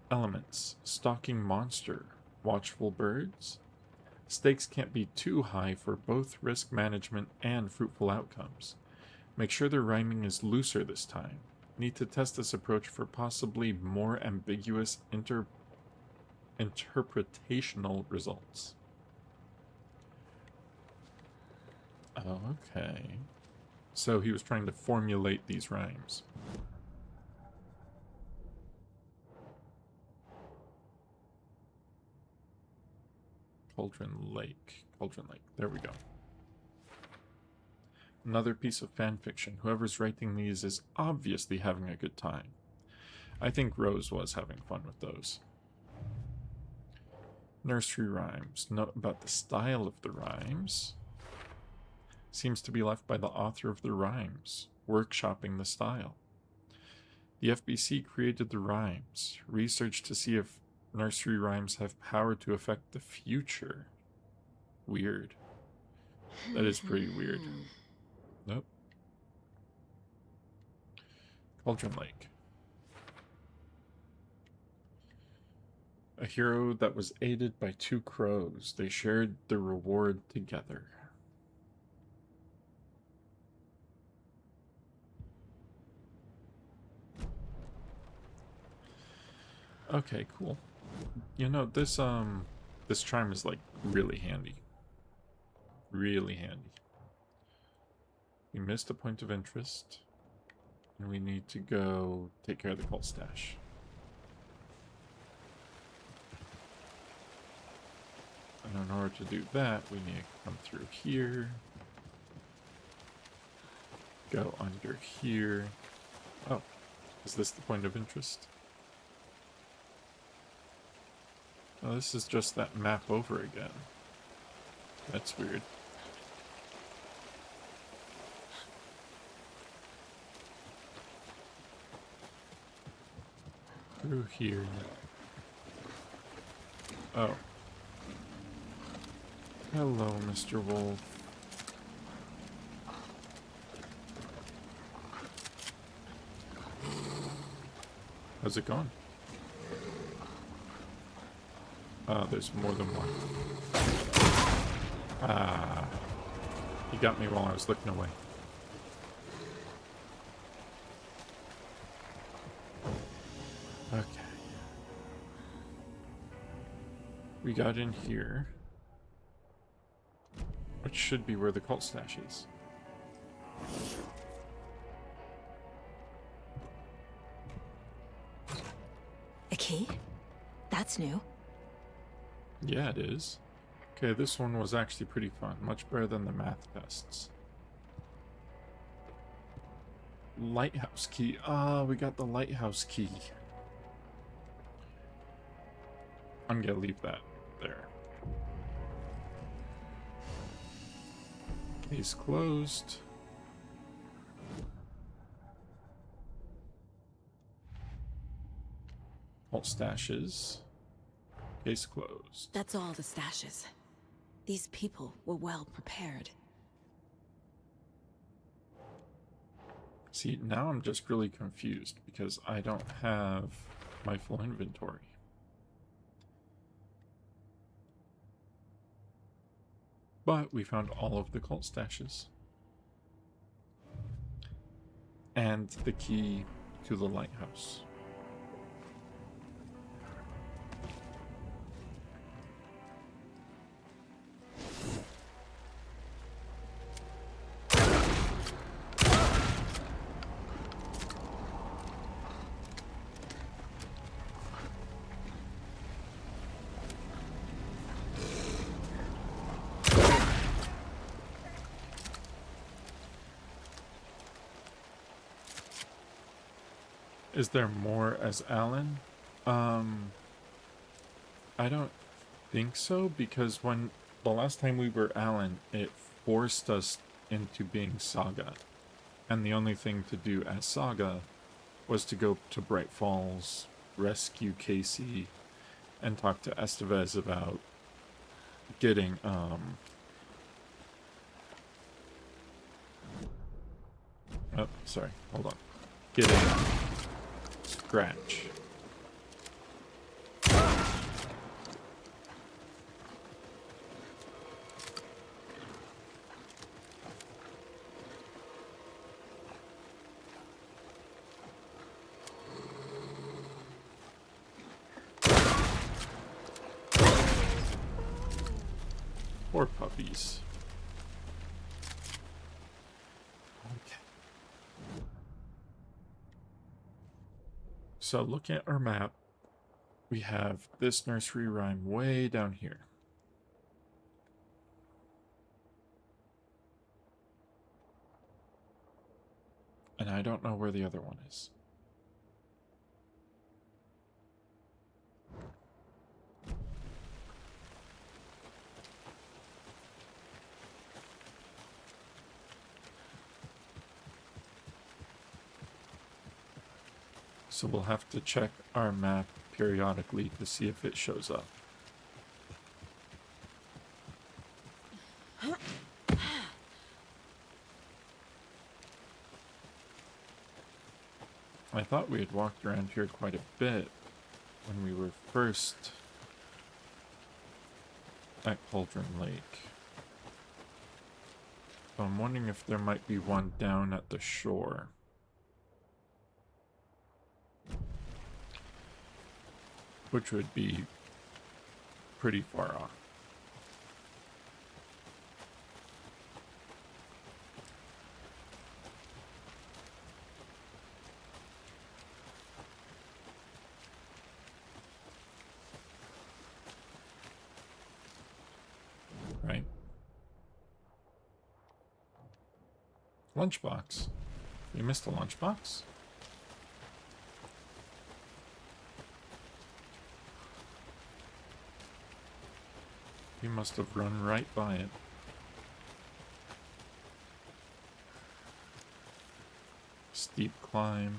Elements: stalking monster, watchful birds, Stakes can't be too high for both risk management and fruitful outcomes. Make sure the rhyming is looser this time. Need to test this approach for possibly more ambiguous interpretational results. Okay. So he was trying to formulate these rhymes. Cauldron Lake. Cauldron Lake. There we go. Another piece of fanfiction. Whoever's writing these is obviously having a good time. I think Rose was having fun with those. Nursery rhymes. Note about the style of the rhymes. Seems to be left by the author of the rhymes, workshopping the style. The FBC created the rhymes, researched to see if nursery rhymes have power to affect the future. Weird. That is pretty weird. Nope. Cauldron Lake. A hero that was aided by two crows. They shared the reward together. Okay, cool. You know, this charm is like really handy. Really handy. We missed a point of interest. And we need to go take care of the cult stash. And in order to do that, we need to come through here. Go under here. Oh, is this the point of interest? Oh, this is just that map over again. That's weird. Through here. Oh. Hello, Mr. Wolf. How's it going? There's more than one. Ah. He got me while I was looking away. Okay. We got in here. Which should be where the cult stash is. A key? That's new. Yeah, it is. Okay, this one was actually pretty fun. Much better than the math tests. Lighthouse key. Ah, we got the lighthouse key. I'm gonna leave that there. Case closed. Alt stashes. Case closed. That's all the stashes. These people were well prepared. See, now I'm just really confused because I don't have my full inventory. But we found all of the cult stashes. And the key to the lighthouse. Is there more as Alan? I don't think so, because when the last time we were Alan, it forced us into being Saga. And the only thing to do as Saga was to go to Bright Falls, rescue Casey, and talk to Estevez about getting, oh, sorry, hold on. Getting Scratch. Poor puppies. Okay. So looking at our map, we have this nursery rhyme way down here. And I don't know where the other one is. So we'll have to check our map periodically to see if it shows up. I thought we had walked around here quite a bit when we were first at Cauldron Lake. So I'm wondering if there might be one down at the shore. Which would be pretty far off. Right? Lunchbox. You missed a lunchbox? You must have run right by it. Steep climb.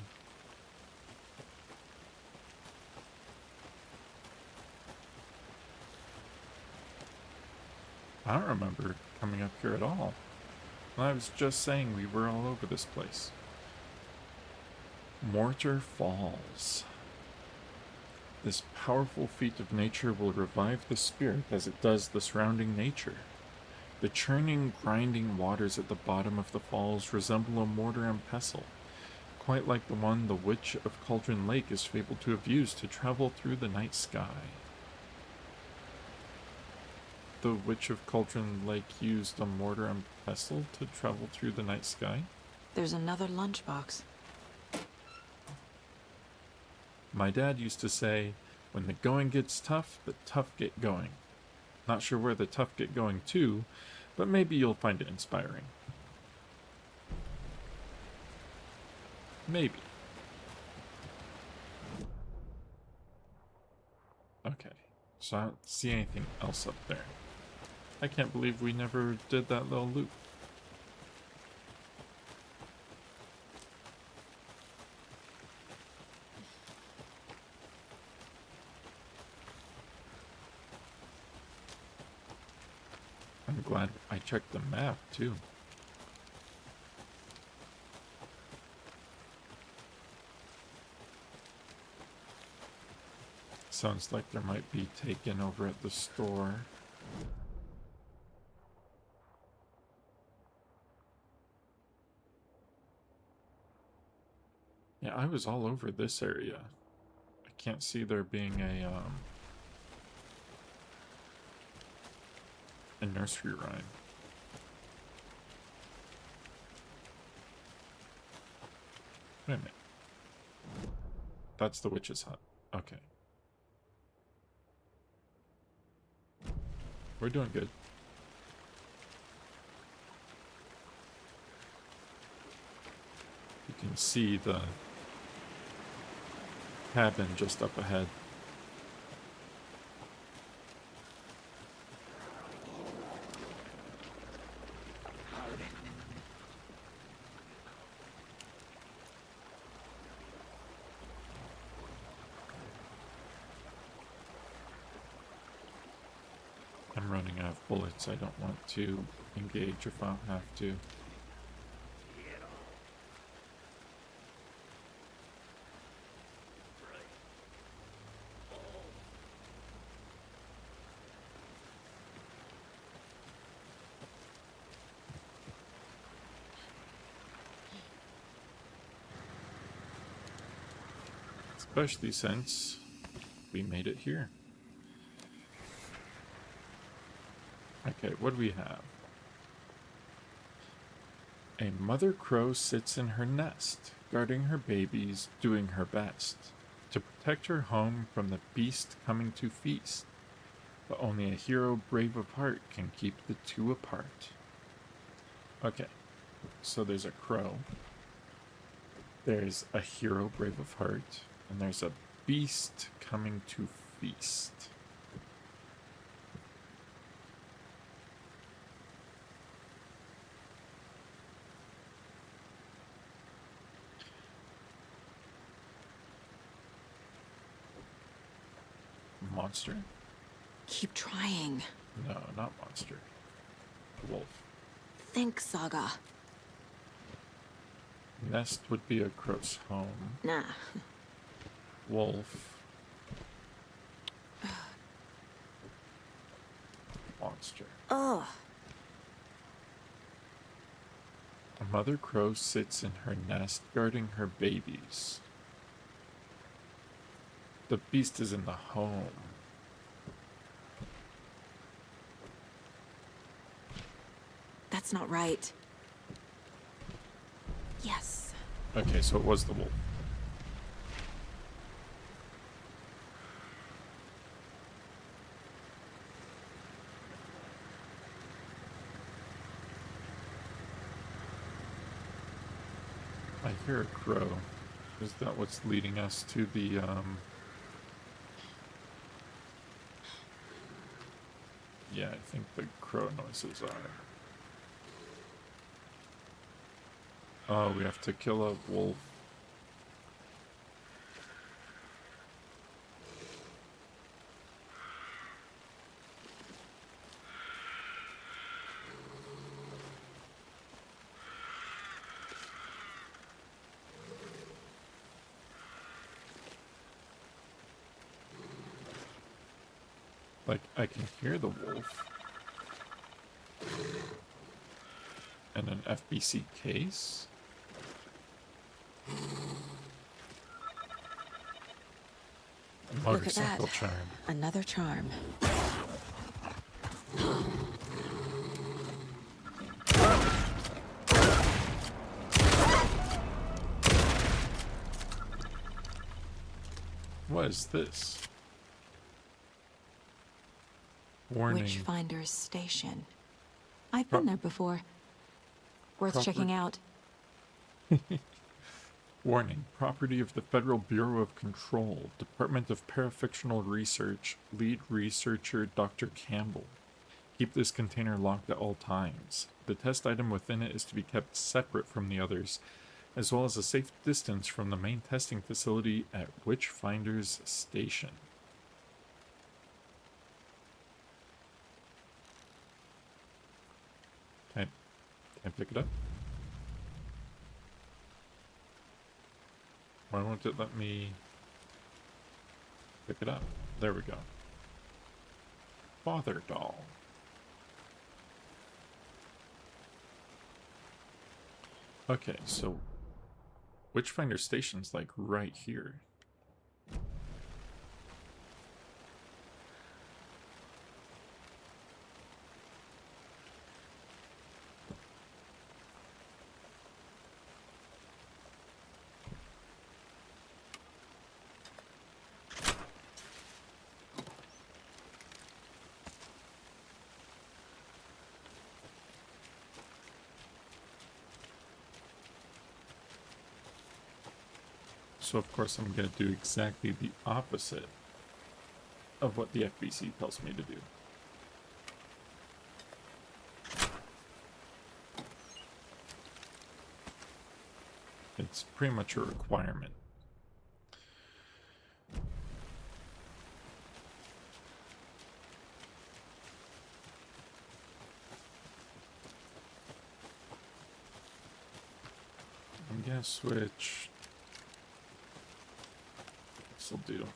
I don't remember coming up here at all. I was just saying we were all over this place. Mortar Falls. This powerful feat of nature will revive the spirit as it does the surrounding nature. The churning, grinding waters at the bottom of the falls resemble a mortar and pestle, quite like the one the Witch of Cauldron Lake is fabled to have used to travel through the night sky. The Witch of Cauldron Lake used a mortar and pestle to travel through the night sky? There's another lunchbox. My dad used to say, when the going gets tough, the tough get going. Not sure where the tough get going to, but maybe you'll find it inspiring. Maybe. Okay, so I don't see anything else up there. I can't believe we never did that little loop. I'm glad I checked the map, too. Sounds like there might be taken over at the store. Yeah, I was all over this area. I can't see there being a nursery rhyme. Wait a minute. That's the witch's hut. Okay. We're doing good. You can see the cabin just up ahead. I'm running out of bullets. I don't want to engage if I don't have to. Especially since we made it here. Okay, what do we have? A mother crow sits in her nest, guarding her babies, doing her best to protect her home from the beast coming to feast. But only a hero brave of heart can keep the two apart. Okay, so there's a crow, there's a hero brave of heart, and there's a beast coming to feast. Monster? Keep trying. No, not monster. Wolf. Think, Saga. Nest would be a crow's home. Nah. Wolf. Monster. Ugh. A mother crow sits in her nest guarding her babies. The beast is in the home. That's not right. Yes. Okay, so it was the wolf. I hear a crow. Is that what's leading us to the, Yeah, I think the crow noises are. Oh, we have to kill a wolf. Like, I can hear the wolf. And an FBC case? A Look at that. motorcycle charm. Another charm. What is this? Warning. Witchfinder's Station. I've Pro- been there before. Worth Proper- checking out. Warning. Property of the Federal Bureau of Control, Department of Parafictional Research, lead researcher Dr. Campbell. Keep this container locked at all times. The test item within it is to be kept separate from the others, as well as a safe distance from the main testing facility at Witchfinder's Station. Can I pick it up? Why won't it let me pick it up? There we go. Father doll. Okay, so Witchfinder Station's like right here. So of course I'm going to do exactly the opposite of what the FBC tells me to do. It's pretty much a requirement. I'm going to switch. This'll do.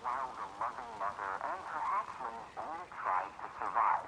While the loving mother and her hatchlings only tried to survive.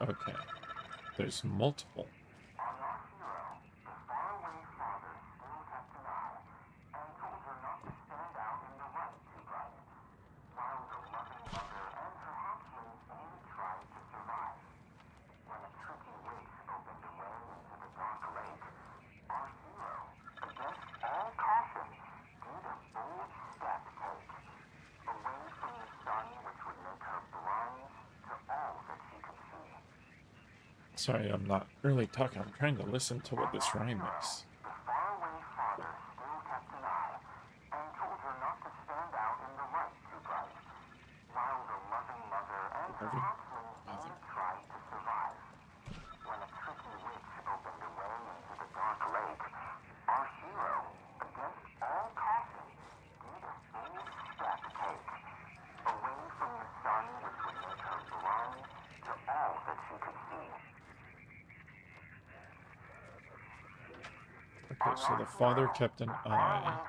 Okay. There's multiple. Sorry, I'm not really talking. I'm trying to listen to what this rhyme is. Loving mother. Okay, so the father kept an eye.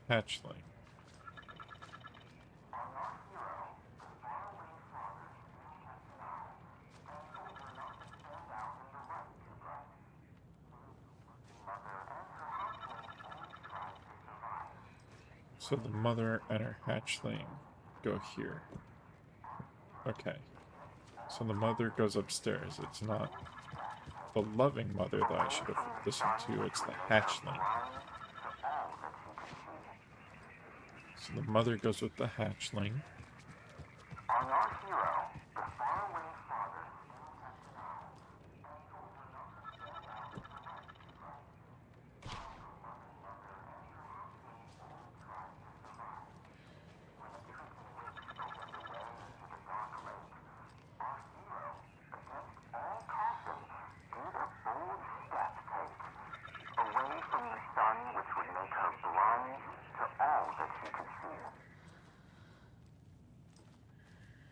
Hatchling. So the mother and her hatchling go here. Okay. So the mother goes upstairs. It's not the loving mother that I should have listened to, it's the hatchling. So the mother goes with the hatchling.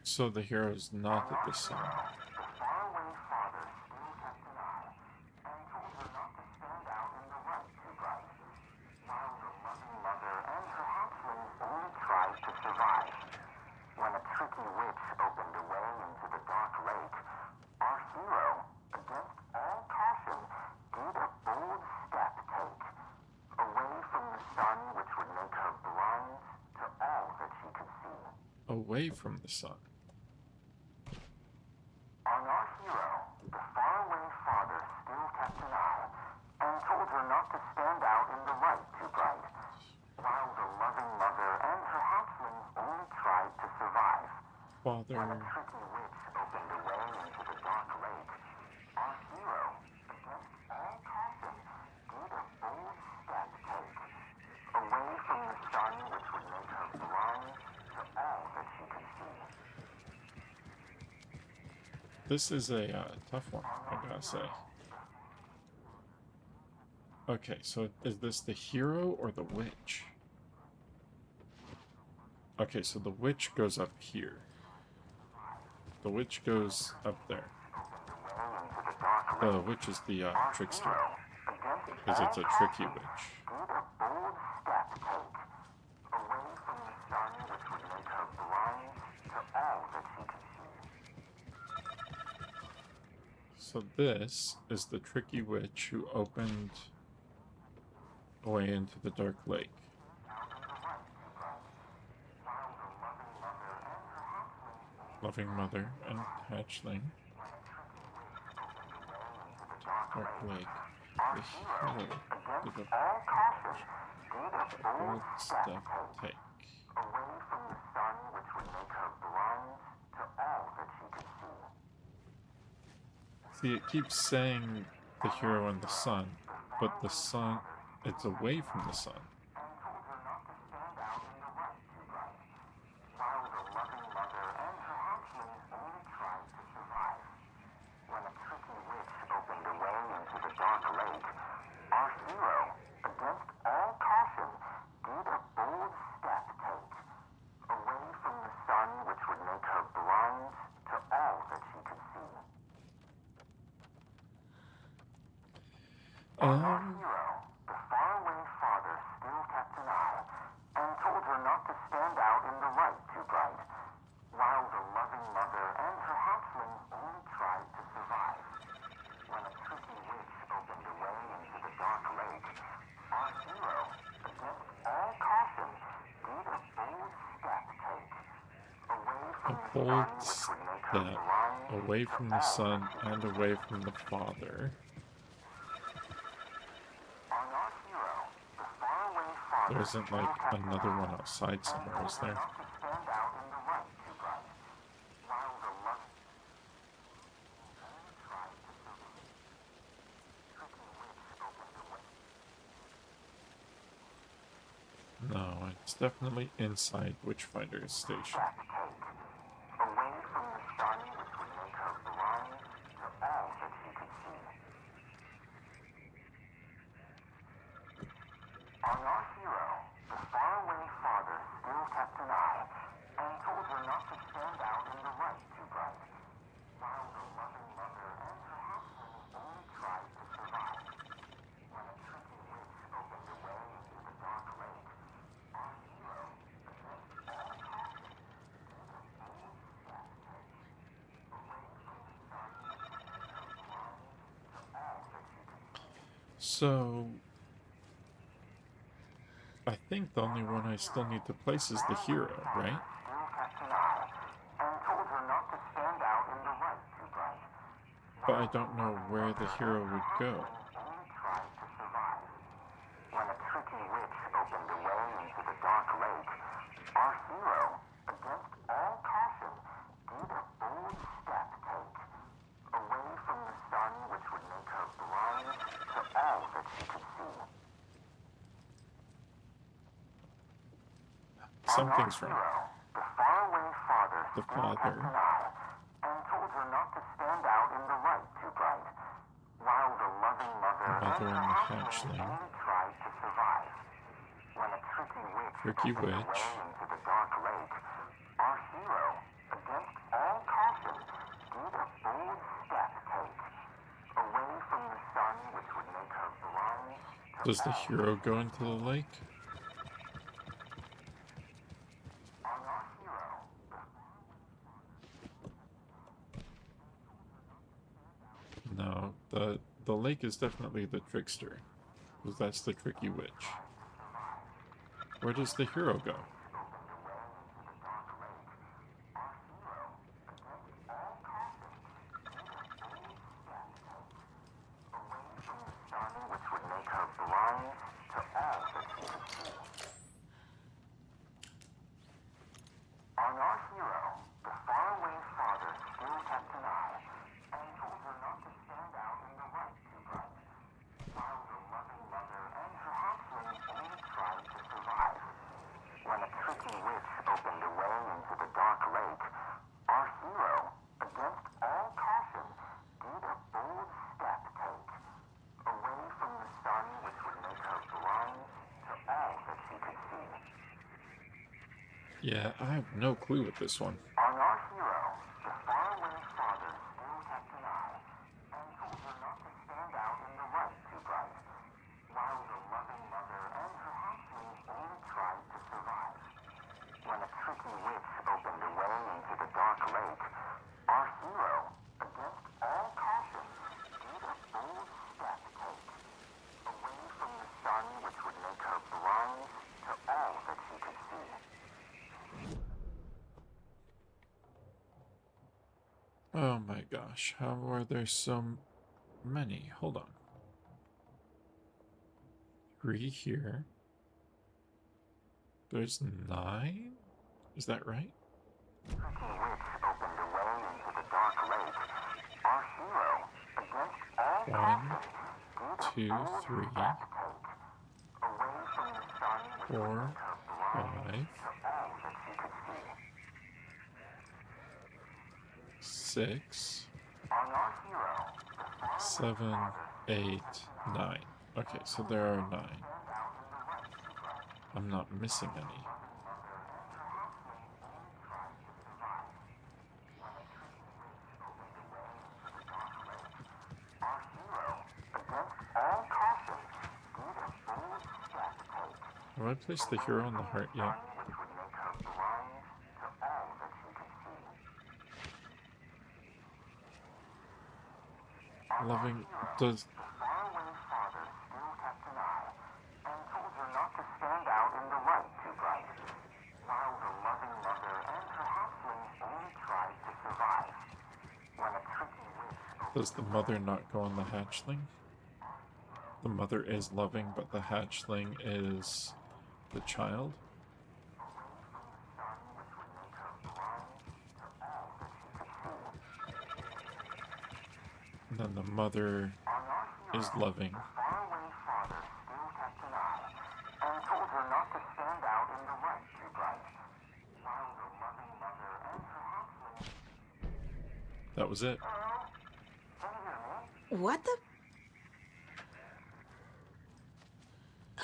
So the hero's not at the sun. Away from the sun. Father. This is a tough one, I gotta say. Okay, so is this the hero or the witch? Okay, so the witch goes up here. The witch goes up there. The witch is the trickster. Because it's a tricky witch. So this is the tricky witch who opened a way into the dark lake. Loving mother and hatchling. Dark lake. The hero did a bold step take. See, it keeps saying the hero and the sun, but the sun, it's away from the sun. Our hero, the faraway father, still kept an eye and told her not to stand out in the light too bright, while the loving mother and her hatchling only tried to survive. When a tricky witch opened a way into the dark lake, our hero, against all caution, did a bold step take, away from A the bold sun which would make her step blind away to from the all sun that she and could away see. from the father. On our hero, the faraway father There isn't still like kept an another one eye outside and somewhere, told is her there? not to stand out in the light too bright, while the loving only tried to survive. Tricky witch opened a way. No, it's definitely inside Witchfinder's station. Step take, away from the sun which would make her blind to all that she could see. On our hero, the faraway father still kept an eye and told her not to stand out in the light too bright, while the loving mother and her hatchling only tried to survive. When a tricky witch opened a way into the dark lake, our hero, against all caution, did a bold step take, away from the sun which would make her blind to all that she could see. So, I think the only one I still need to place is the hero, right? Still kept an eye and told her not to stand out in the light too bright. But I don't know where the hero would go. Only tried to survive. When a tricky witch opened a way into the dark lake, our hero, against all caution, did a bold step take, away from the sun which would make her blind to all that she could see. Something's wrong. The faraway father The still kept father. an eye and told her not to stand out in the light too bright, while the loving mother and Mother her and the hatchling hatchling. only tried to survive. When a tricky witch Tricky opened a witch. way into the dark lake, our hero, against all caution, did a bold step take, away from the sun which would make her blind to Does the all. hero go into the lake? On our hero, No, the lake is definitely the trickster, because that's the tricky witch. Where does the hero go? sun which would make her blind to all that she could see. On our hero, the faraway father still kept an eye and told her not to stand out in the light too bright, while the loving mother and her hatchling only tried to survive. When a tricky witch opened a way into the dark lake, our hero, against all caution, did a bold step take, away from the sun which would make her blind to all that she could see. Yeah, I have no clue with this one. On our hero, the faraway father still kept an eye and told her not to stand out in the light too bright, while the loving mother and her hatchling only tried to survive. When a tricky witch opened a way into the dark lake, our hero, against all caution, did a bold step take, away from the sun which would make her blind to all that she could see. Oh my gosh, how are there so many? Hold on. 3 here. There's 9? Is that right? Tricky witch opened a way into the dark lake. Our hero, against all 1, caution, did 2, a bold 3, step take, away from the sun which would 4, make her blind 5, to all that she could see. 6, On our hero, the faraway 7, father 8, 9. Okay, so there are 9. stand out in the light too bright. I'm not missing any. Loving mother and her hatchling only tried to survive. When a tricky witch opened a way into the dark lake, our hero, against all caution, Have I placed the hero on the heart yet? Which would make her blind to all that she could see. Loving does. The faraway father still kept an eye and told her not to stand out in the light too bright, while the loving mother and her hatchling only tried to survive. When a tricky witch Does the mother not go on the hatchling? The mother is loving, but the hatchling is the child? And then the mother is loving. faraway father still kept an eye and told her not to stand out in the light too bright, while the loving mother and her hatchling. That was it. Can you hear me? What the?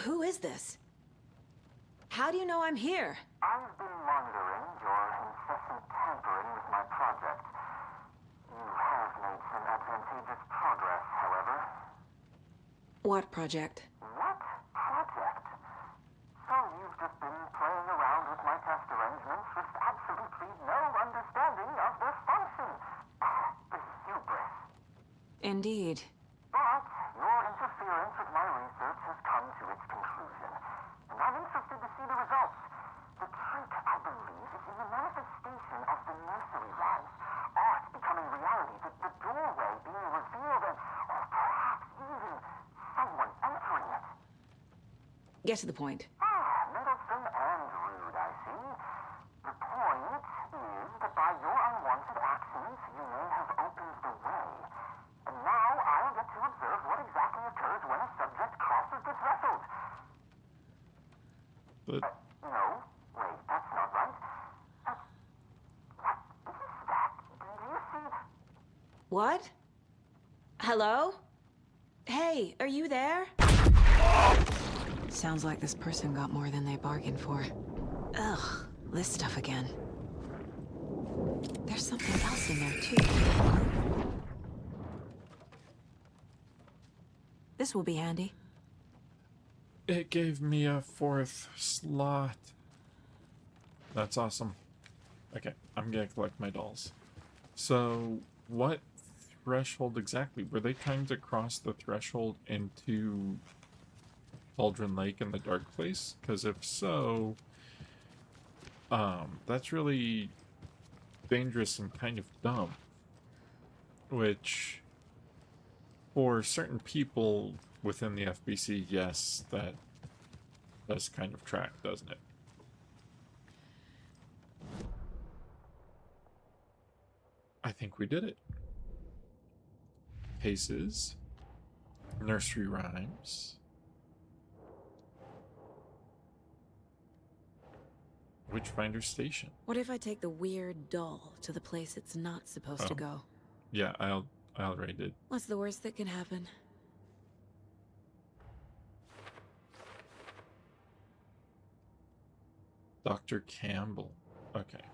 Who is this? How do you know I'm here? I've been monitoring your incessant tampering with my project. You have made some advantageous progress, however. What project? What project? So you've just been playing around with my test arrangements with absolutely no understanding of their function. The hubris. Indeed. But your interference with my research has come to its conclusion, and I'm interested to see the results. The trick, I believe, is in the manifestation of the nursery rhymes, art becoming reality, the doorway being revealed, and or perhaps even someone entering it. Get to the point. Meddlesome and rude, I see. The point is that by your unwanted actions, you may have opened the way. And now I'll get to observe what exactly occurs when a subject crosses the threshold. But No, wait, that's not right. What is that? Do you see? What? Hello? Hey, are you there? Sounds like this person got more than they bargained for. Ugh, this stuff again. There's something else in there, too. This will be handy. it gave me a 4th slot. That's awesome. Okay, I'm gonna collect my dolls. So, what threshold exactly? Were they trying to cross the threshold into Cauldron Lake in the Dark Place? Because if so, that's really dangerous and kind of dumb. Which, for certain people within the FBC, yes, that does kind of track, doesn't it? I think we did it. Cases, nursery rhymes, Witchfinder Station. What if I take the weird doll to the place it's not supposed to go? Yeah, I already did. What's the worst that can happen? Dr. Campbell. Okay.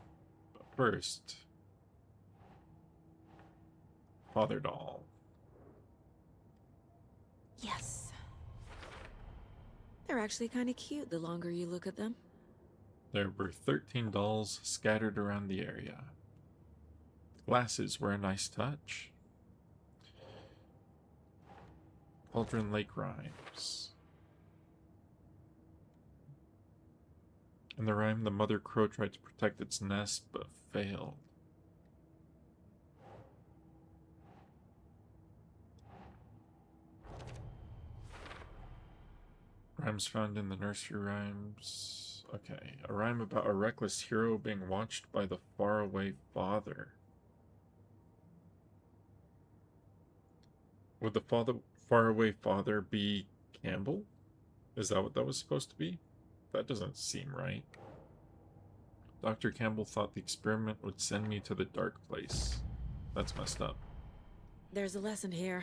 But first, Father Doll. Yes. They're actually kind of cute the longer you look at them. There were 13 dolls scattered around the area. Glasses were a nice touch. Cauldron Lake rhymes. In the rhyme, the mother crow tried to protect its nest, but failed. Rhymes found in the nursery rhymes. Okay, a rhyme about a reckless hero being watched by the faraway father. Would the faraway father be Campbell? Is that what that was supposed to be? That doesn't seem right. Dr. Campbell thought the experiment would send me to the dark place. That's messed up. There's a lesson here.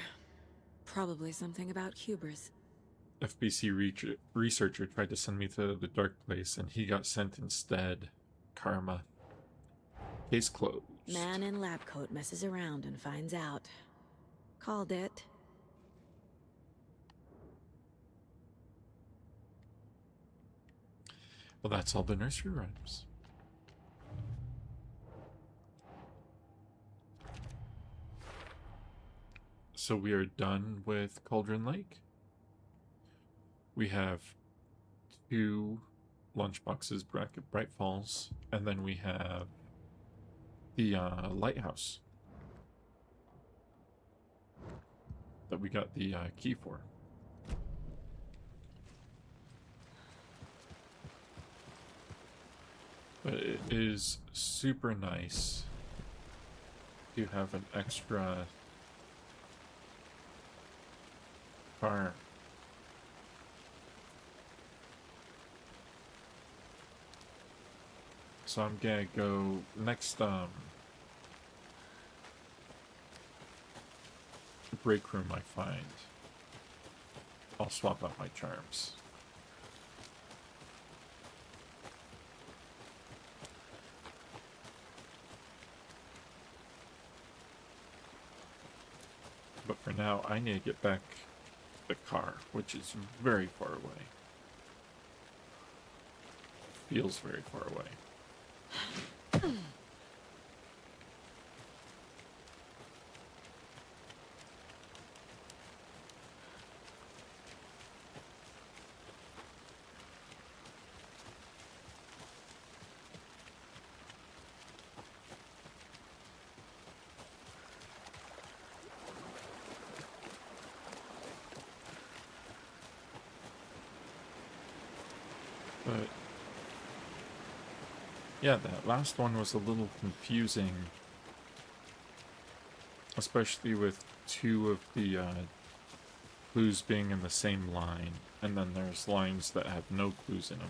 Probably something about hubris. FBC researcher tried to send me to the dark place, and he got sent instead. Karma. Case closed. Man in lab coat messes around and finds out. Called it. Well, that's all the nursery rhymes. So we are done with Cauldron Lake. We have 2 lunchboxes, Bright Falls, and then we have the lighthouse that we got the key for. But it is super nice to have an extra car. So I'm gonna go next break room I find. I'll swap out my charms. But for now, I need to get back the car, which is very far away. Feels very far away. But yeah, that last one was a little confusing, especially with 2 of the clues being in the same line, and then there's lines that have no clues in them.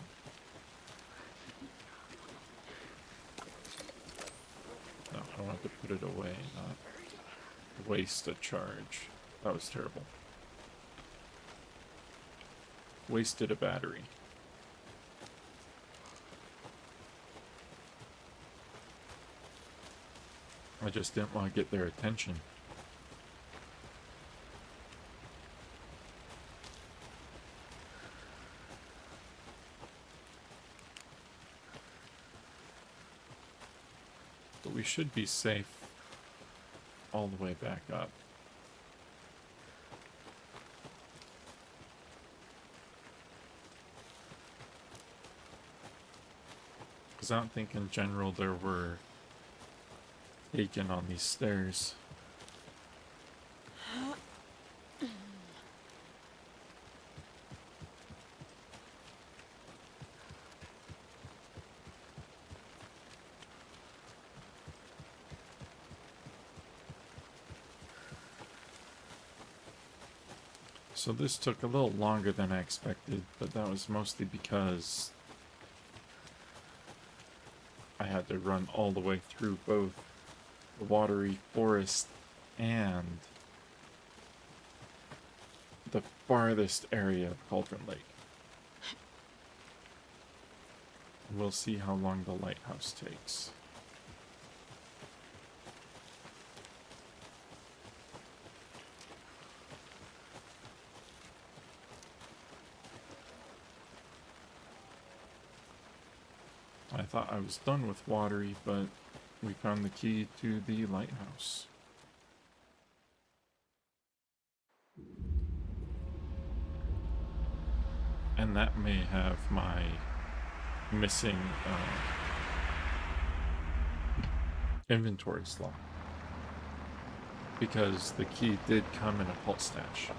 No, I want to put it away, not waste a charge. That was terrible. Wasted a battery. I just didn't want to get their attention. But we should be safe all the way back up. Because I don't think in general there were taken on these stairs. So this took a little longer than I expected, but that was mostly because I had to run all the way through both the watery forest and the farthest area of Cauldron Lake. We'll see how long the lighthouse takes. I thought I was done with watery, but we found the key to the lighthouse. And that may have my missing inventory slot. Because the key did come in a pulse stash.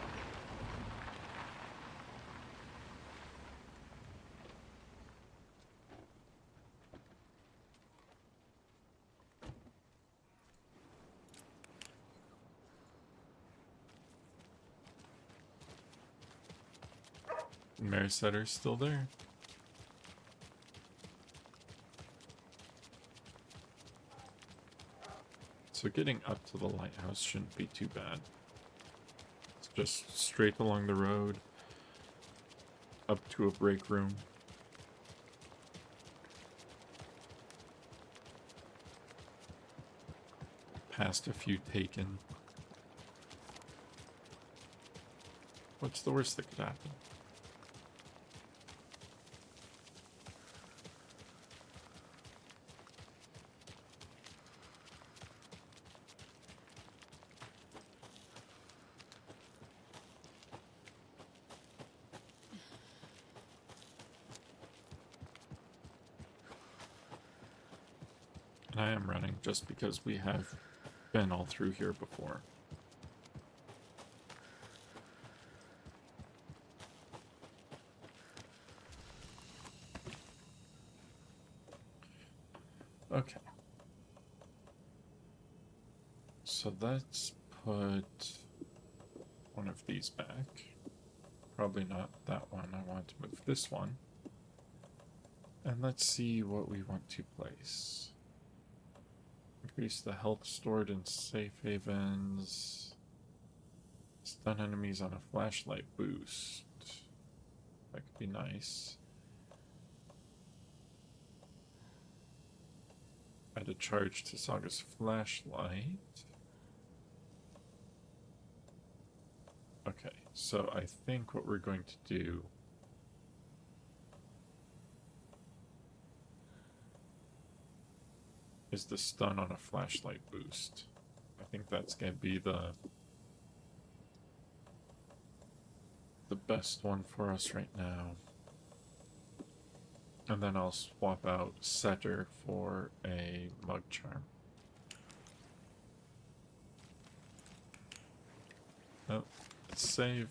Mary Setter's still there. So getting up to the lighthouse shouldn't be too bad. It's just straight along the road, up to a break room. Past a few taken. What's the worst that could happen? And I am running just because we have been all through here before. Okay. So let's put one of these back. Probably not that one. I want to move this one. And let's see what we want to place. Increase the health stored in safe havens. Stun enemies on a flashlight boost. That could be nice. Add a charge to Saga's flashlight. Okay, so I think what we're going to do is the stun on a flashlight boost. I think that's going to be the best one for us right now. And then I'll swap out Setter for a Mug Charm. Oh, let's save.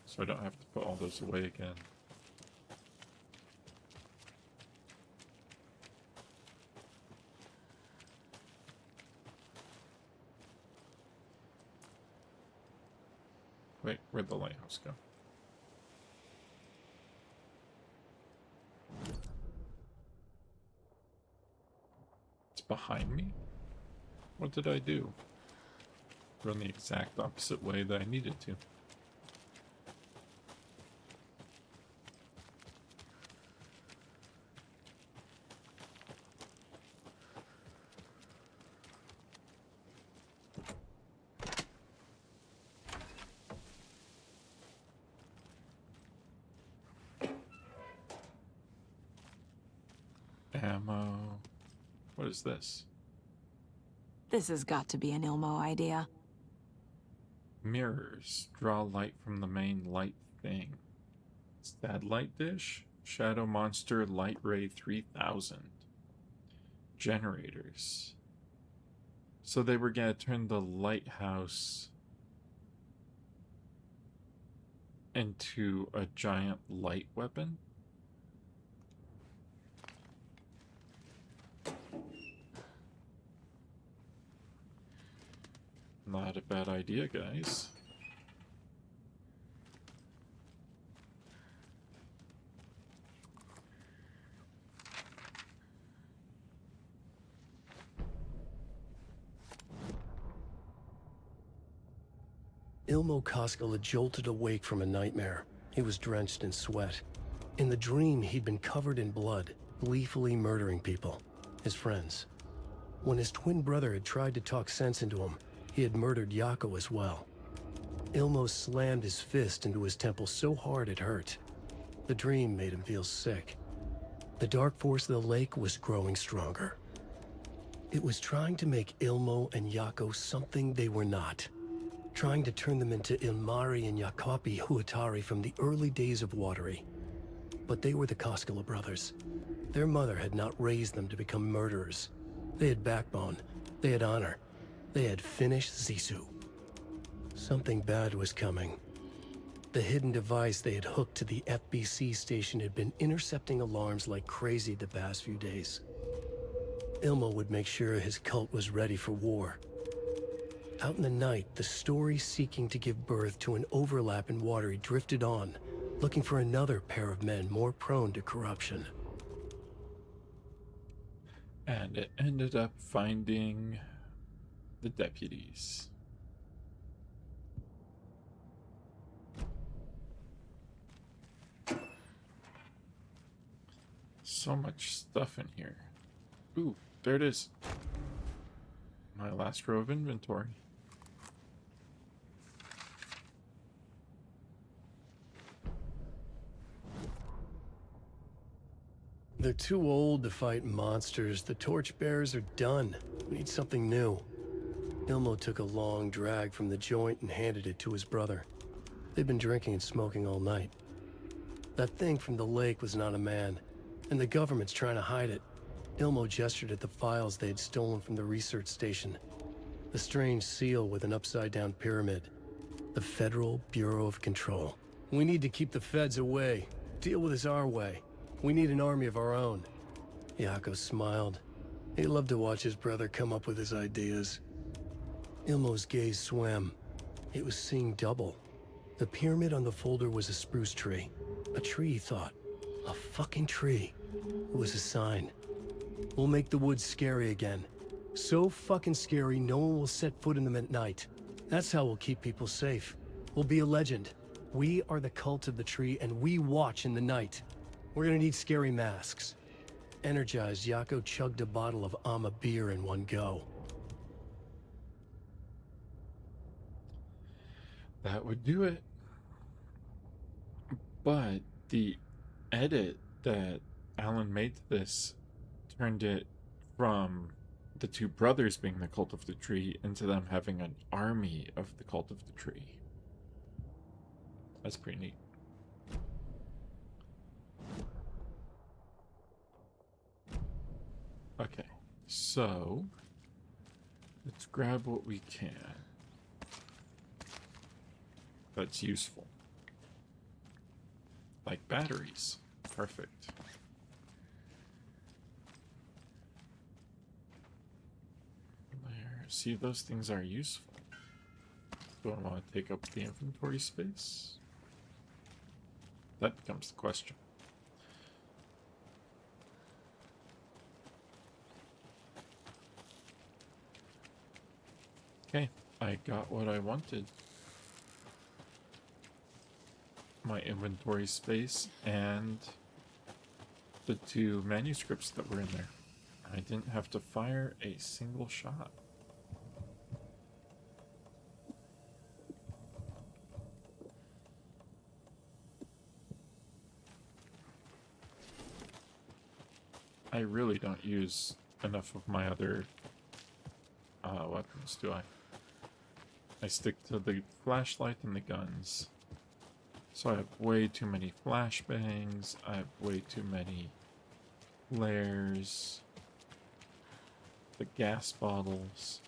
So I don't have to put all those away again. Wait, where'd the lighthouse go? It's behind me? What did I do? Run the exact opposite way that I needed to. Ammo. What is this? This has got to be an Ilmo idea. Mirrors. Draw light from the main light thing. Sad light dish? Shadow Monster Light Ray 3000. Generators. So they were going to turn the lighthouse into a giant light weapon? Not a bad idea, guys. Ilmo Koskela jolted awake from a nightmare. He was drenched in sweat. In the dream, he'd been covered in blood, gleefully murdering people, his friends. When his twin brother had tried to talk sense into him, he had murdered Yako as well. Ilmo slammed his fist into his temple so hard it hurt. The dream made him feel sick. The dark force of the lake was growing stronger. It was trying to make Ilmo and Yako something they were not. Trying to turn them into Ilmari and Yakapi Huatari from the early days of Watery. But they were the Koskela brothers. Their mother had not raised them to become murderers. They had backbone. They had honor. They had finished Zissou. Something bad was coming. The hidden device they had hooked to the FBC station had been intercepting alarms like crazy the past few days. Ilmo would make sure his cult was ready for war. Out in the night, the story seeking to give birth to an overlap in Watery drifted on, looking for another pair of men more prone to corruption. And it ended up finding the deputies. So much stuff in here. Ooh, there it is. My last row of inventory. They're too old to fight monsters. The torchbearers are done. We need something new. Ilmo took a long drag from the joint and handed it to his brother. They'd been drinking and smoking all night. That thing from the lake was not a man, and the government's trying to hide it. Ilmo gestured at the files they had stolen from the research station. The strange seal with an upside-down pyramid. The Federal Bureau of Control. We need to keep the feds away. Deal with this our way. We need an army of our own. Yako smiled. He loved to watch his brother come up with his ideas. Ilmo's gaze swam. It was seeing double. The pyramid on the folder was a spruce tree. A tree, he thought. A fucking tree. It was a sign. We'll make the woods scary again. So fucking scary, no one will set foot in them at night. That's how we'll keep people safe. We'll be a legend. We are the cult of the tree, and we watch in the night. We're gonna need scary masks. Energized, Yako chugged a bottle of Ama beer in one go. That would do it. But the edit that Alan made to this turned it from the two brothers being the cult of the tree into them having an army of the cult of the tree. That's pretty neat. Okay, so let's grab what we can that's useful. Like batteries. Perfect. There. See, those things are useful. Do I want to take up the inventory space? That becomes the question. Okay, I got what I wanted. My inventory space and the two manuscripts that were in there. I didn't have to fire a single shot. I really don't use enough of my other weapons, do I? I stick to the flashlight and the guns. So I have way too many flashbangs, I have way too many flares, the gas bottles.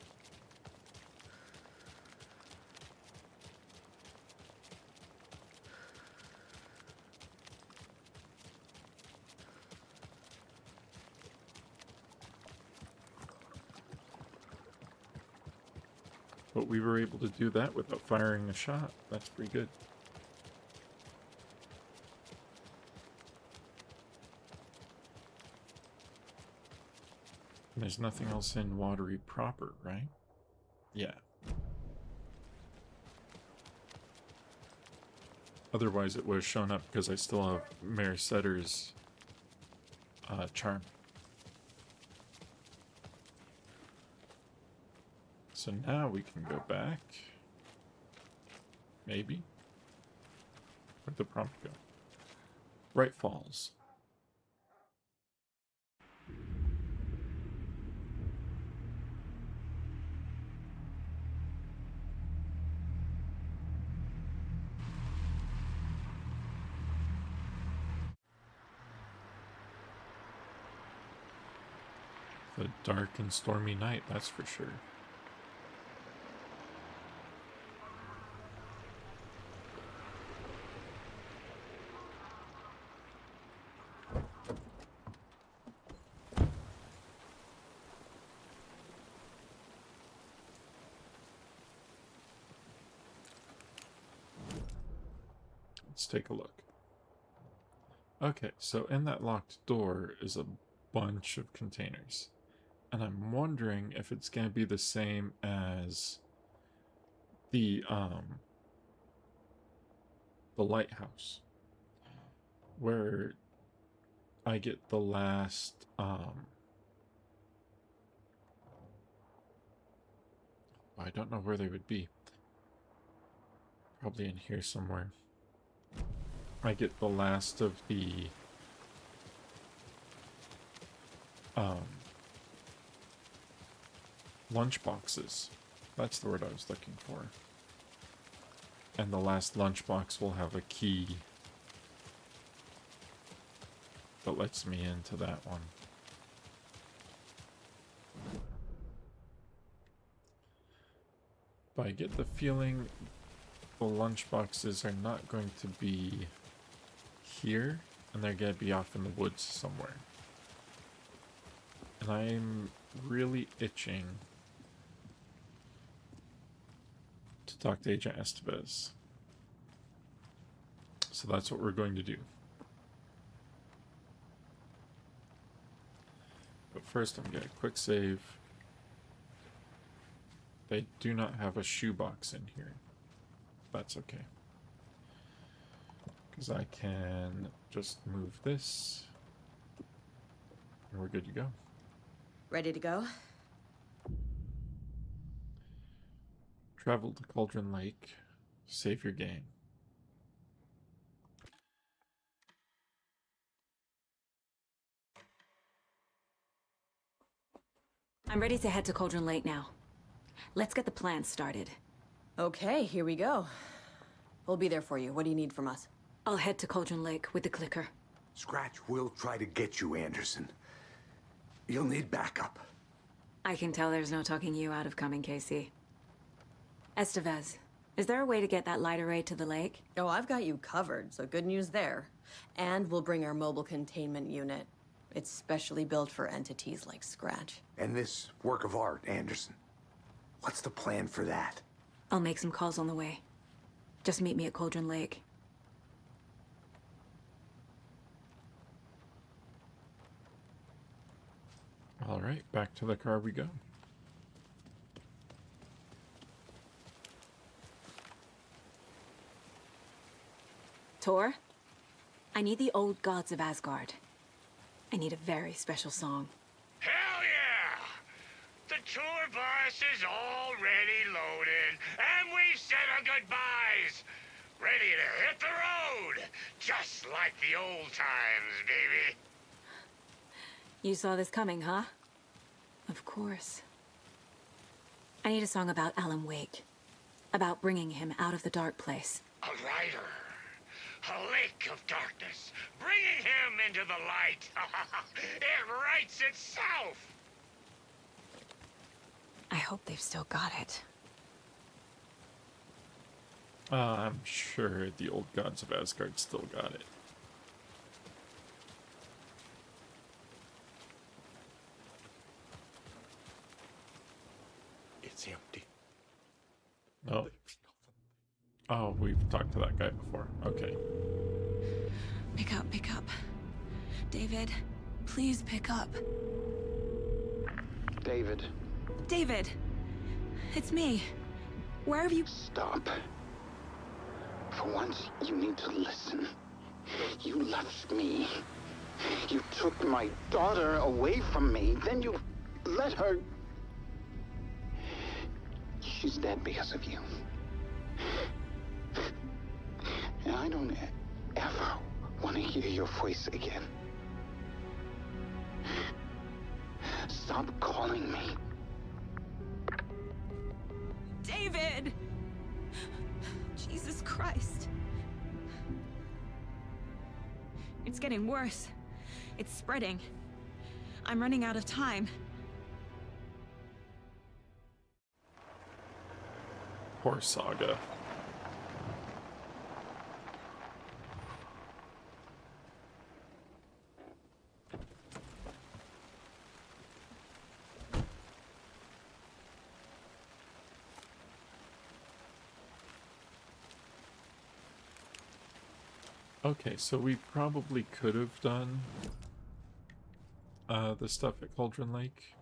But we were able to do that without firing a shot. That's pretty good. There's nothing else in Watery proper, right? Yeah. Otherwise it would have shown up because I still have Mayor Setter's charm. So now we can go back. Maybe. Where'd the prompt go? Bright Falls. The dark and stormy night, that's for sure. Let's take a look. Okay, so in that locked door is a bunch of containers. And I'm wondering if it's going to be the same as the lighthouse, where I get the last I don't know where they would be. Probably in here somewhere. I get the last of the lunch boxes. That's the word I was looking for. And the last lunchbox will have a key that lets me into that one. I get the feeling the lunchboxes are not going to be here, and they're going to be off in the woods somewhere. And I'm really itching to talk to Agent Estevez. So that's what we're going to do. But first I'm going to quick save. They do not have a shoebox in here. That's okay. Because I can just move this. And we're good to go. Ready to go? Travel to Cauldron Lake. Save your game. I'm ready to head to Cauldron Lake now. Let's get the plan started. Okay, here we go. We'll be there for you. What do you need from us? I'll head to Cauldron Lake with the clicker. Scratch will try to get you, Anderson. You'll need backup. I can tell there's no talking you out of coming, Casey. Estevez, is there a way to get that light array to the lake? Oh, I've got you covered, so good news there. And we'll bring our mobile containment unit. It's specially built for entities like Scratch. And this work of art, Anderson. What's the plan for that? I'll make some calls on the way. Just meet me at Cauldron Lake. All right, back to the car we go. Tor, I need the old gods of Asgard. I need a very special song. Hell yeah! The tour bus is already loaded, and we've said our goodbyes. Ready to hit the road, just like the old times, baby. You saw this coming, huh? Of course. I need a song about Alan Wake. About bringing him out of the dark place. A rider. A lake of darkness, bringing him into the light. It writes itself. I hope they've still got it. I'm sure the old gods of Asgard still got it. It's empty. Oh. Oh, we've talked to that guy before. Okay. Pick up, pick up. David, please pick up. David, David! It's me. Where have you... stop. For once, you need to listen. You left me. You took my daughter away from me. Then you let her... She's dead because of you. And I don't ever want to hear your voice again. Stop calling me. David! Jesus Christ. It's getting worse. It's spreading. I'm running out of time. Poor Saga. Okay, so we probably could have done the stuff at Cauldron Lake.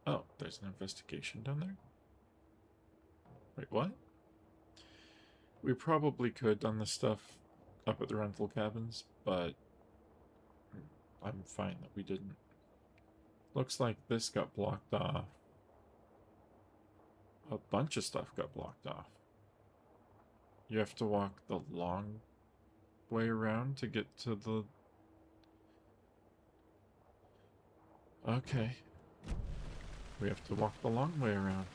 Oh, there's an investigation down there. Wait, what? We probably could have done the stuff up at the rental cabins, but I'm fine that we didn't. Looks like this got blocked off. A bunch of stuff got blocked off. You have to walk the long way around to get to the... Okay. We have to walk the long way around.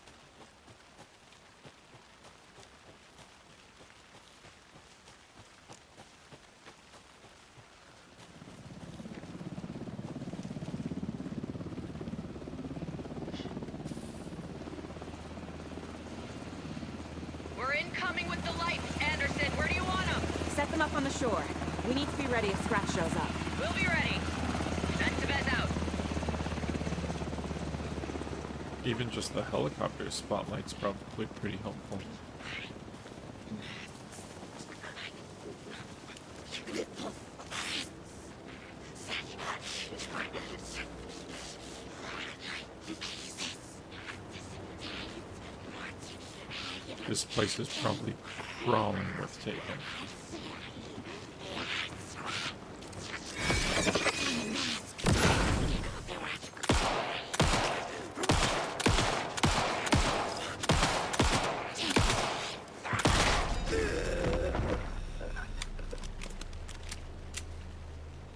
Set them up on the shore. We need to be ready if Scratch shows up. We'll be ready. Send Tibet out. Even just the helicopter spotlight's probably pretty helpful. This place is probably crawling with Taken.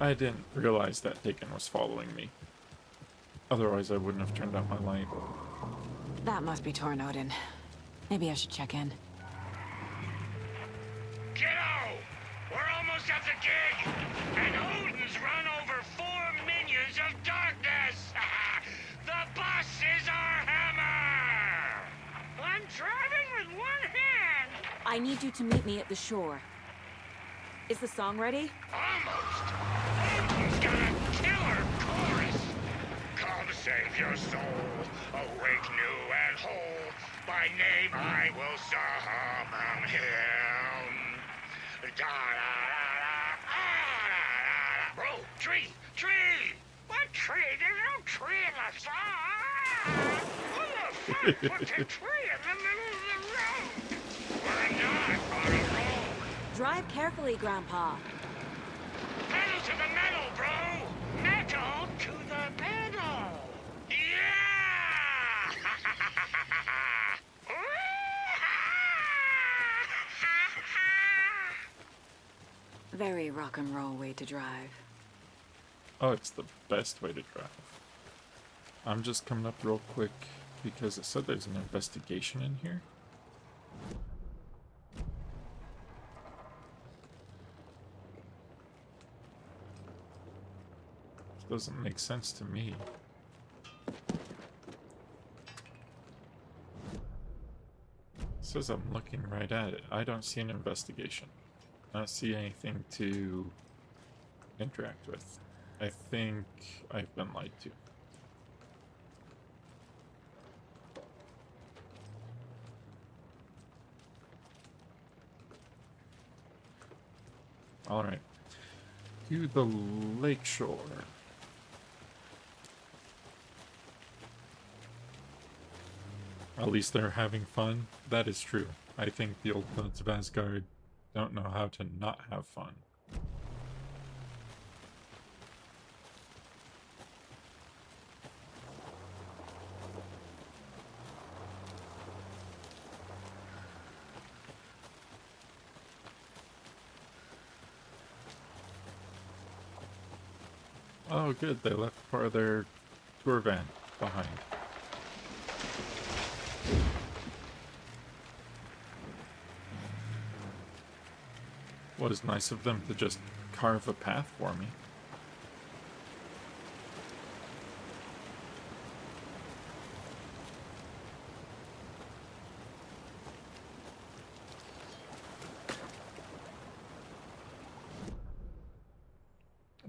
I didn't realize that Taken was following me. Otherwise, I wouldn't have turned out my light. That must be Tornodin. Maybe I should check in. Kiddo! We're almost at the gig! And Odin's run over 4 minions of darkness! The boss is our hammer! I'm driving with one hand! I need you to meet me at the shore. Is the song ready? Almost! Odin's got a killer chorus! Come save your soul, awake new and whole. By name I will summon him. Da-da-da-da, bro, tree! What tree? There's no tree in the song! Who the fuck puts a tree in the middle of the road? We're not on a road. Drive carefully, Grandpa. Pedal to the metal, bro! Metal to the pedal! Yeah! Very rock and roll way to drive. Oh, it's the best way to drive. I'm just coming up real quick because it said there's an investigation in here. This doesn't make sense to me. It says I'm looking right at it. I don't see an investigation. I don't see anything to interact with. I think I've been lied to. Alright. To the lakeshore. At least they're having fun. That is true. I think the old gods of Asgard don't know how to not have fun. Oh good, they left part of their tour van behind. Was nice of them to just carve a path for me.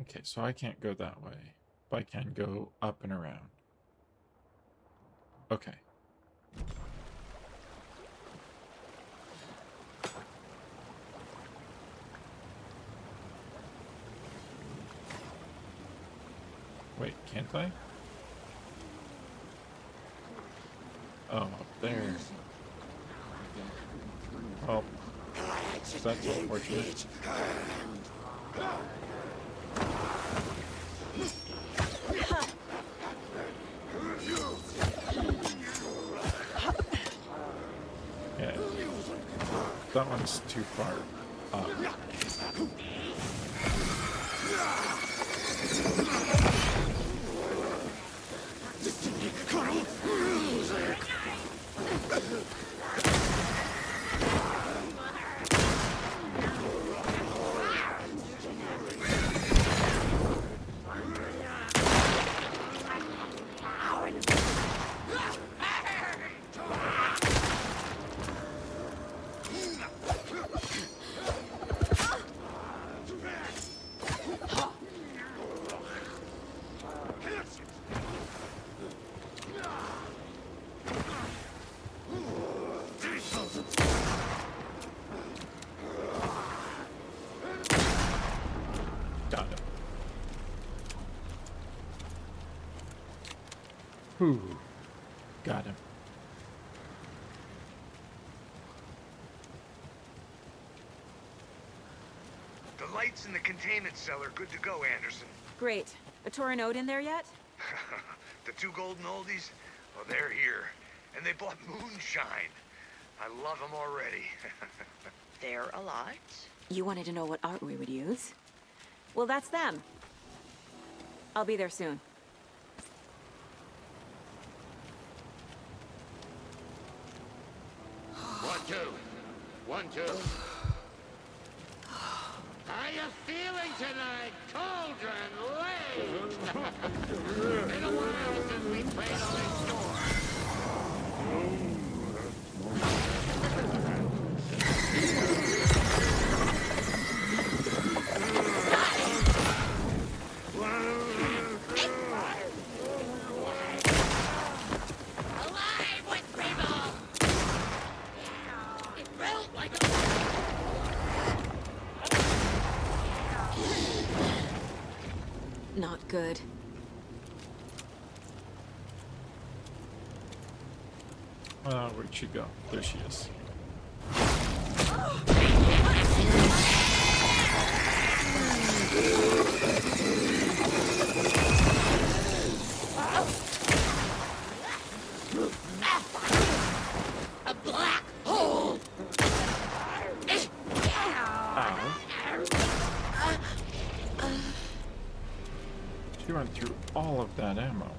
Okay, so I can't go that way, but I can go up and around. Okay. Wait, can't I? Oh, up there. Oh, that's unfortunate. Yeah, that one's too far up. Whew. Got him. The lights in the containment cell are good to go, Anderson. Great. A Torinode in there yet? The two golden oldies? Well, they're here. And they bought moonshine. I love them already. They're a lot. You wanted to know what art we would use? Well, that's them. I'll be there soon. 1, 2. 1, 2. How you feeling tonight, Cauldron Lake? Been a while since we played on this door. Alive with people! It felt like a... Not good. Where'd she go? There she is. A black hole! Ow. She went through all of that ammo.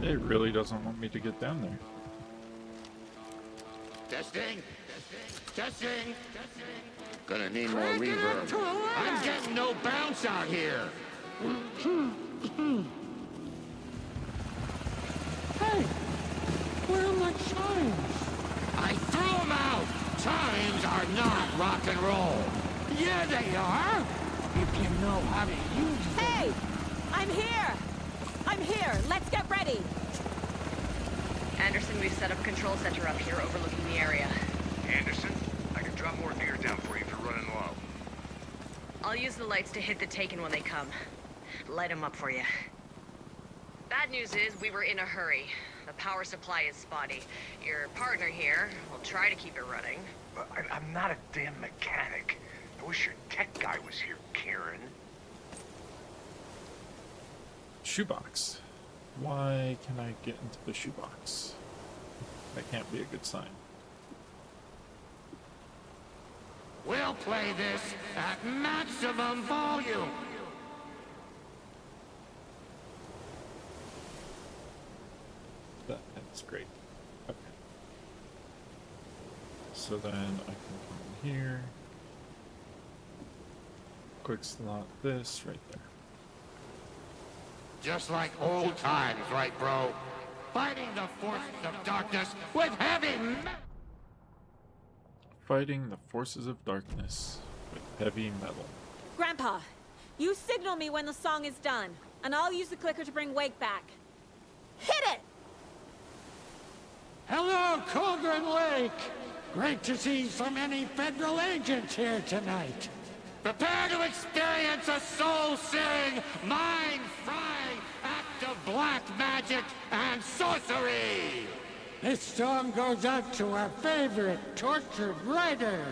It really doesn't want me to get down there. Testing. Testing. Gonna need more reverb. I'm getting no bounce out here. Hey, where are my chimes? I threw them out. Chimes are not rock and roll. Yeah, they are. If you know how to use them. Hey! I'm here! I'm here! Let's get ready! Anderson, we've set up a control center up here overlooking the area. Anderson, I can drop more gear down for you if you're running low. I'll use the lights to hit the Taken when they come. Light them up for you. Bad news is we were in a hurry. The power supply is spotty. Your partner here will try to keep it running. But I'm not a damn mechanic. I wish your tech guy was here, Karen. Shoebox. Why can I get into the shoebox? That can't be a good sign. We'll play this at maximum volume. That's great. Okay. So then I can come in here. Quick slot this right there. Just like old times, right, bro? Fighting the forces of darkness with heavy metal. Fighting the forces of darkness with heavy metal. Grandpa, you signal me when the song is done, and I'll use the clicker to bring Wake back. Hit it! Hello, Cauldron Lake. Great to see so many federal agents here tonight. Prepare to experience a soul-searing, mind-frying act of black magic and sorcery! This song goes out to our favorite tortured writer.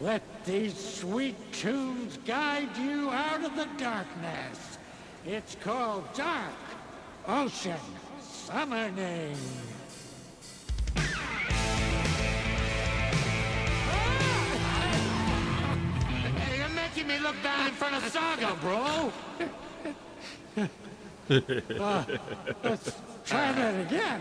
Let these sweet tunes guide you out of the darkness. It's called Dark Ocean Summoning. Hey, you're making me look bad in front of Saga, bro! Let's try that again.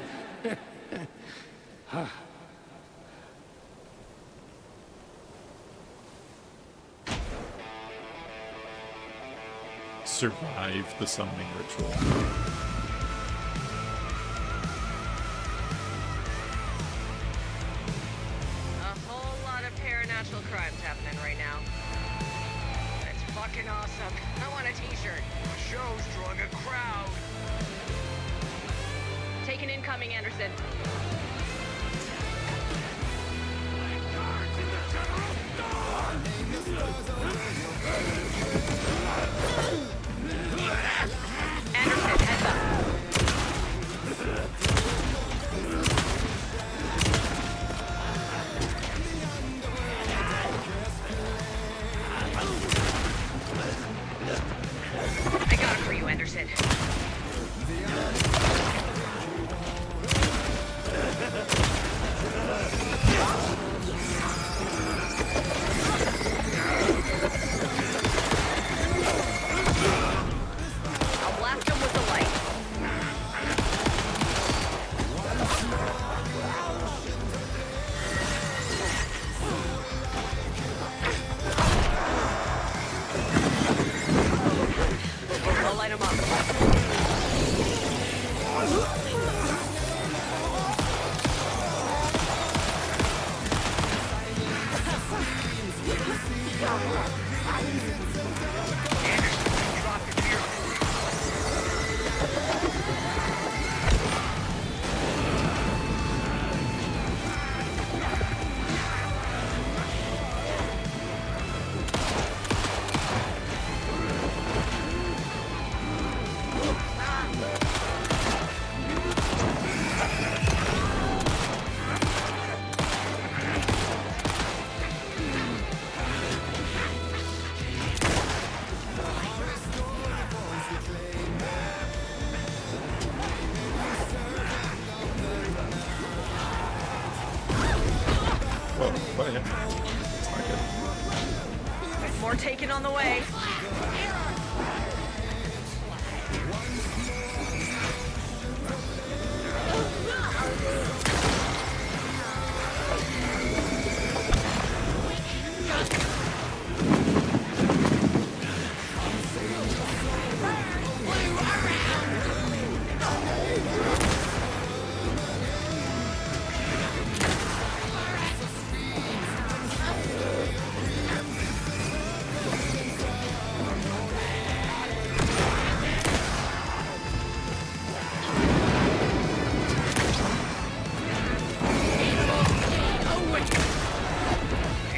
Survive the summoning ritual. A whole lot of paranatural crimes happening right now. It's fucking awesome. I want a t-shirt. The show's drawing a crowd. Taken incoming, Anderson. Drop the gear. Whoa, what hit me? It's not good. More taken on the way.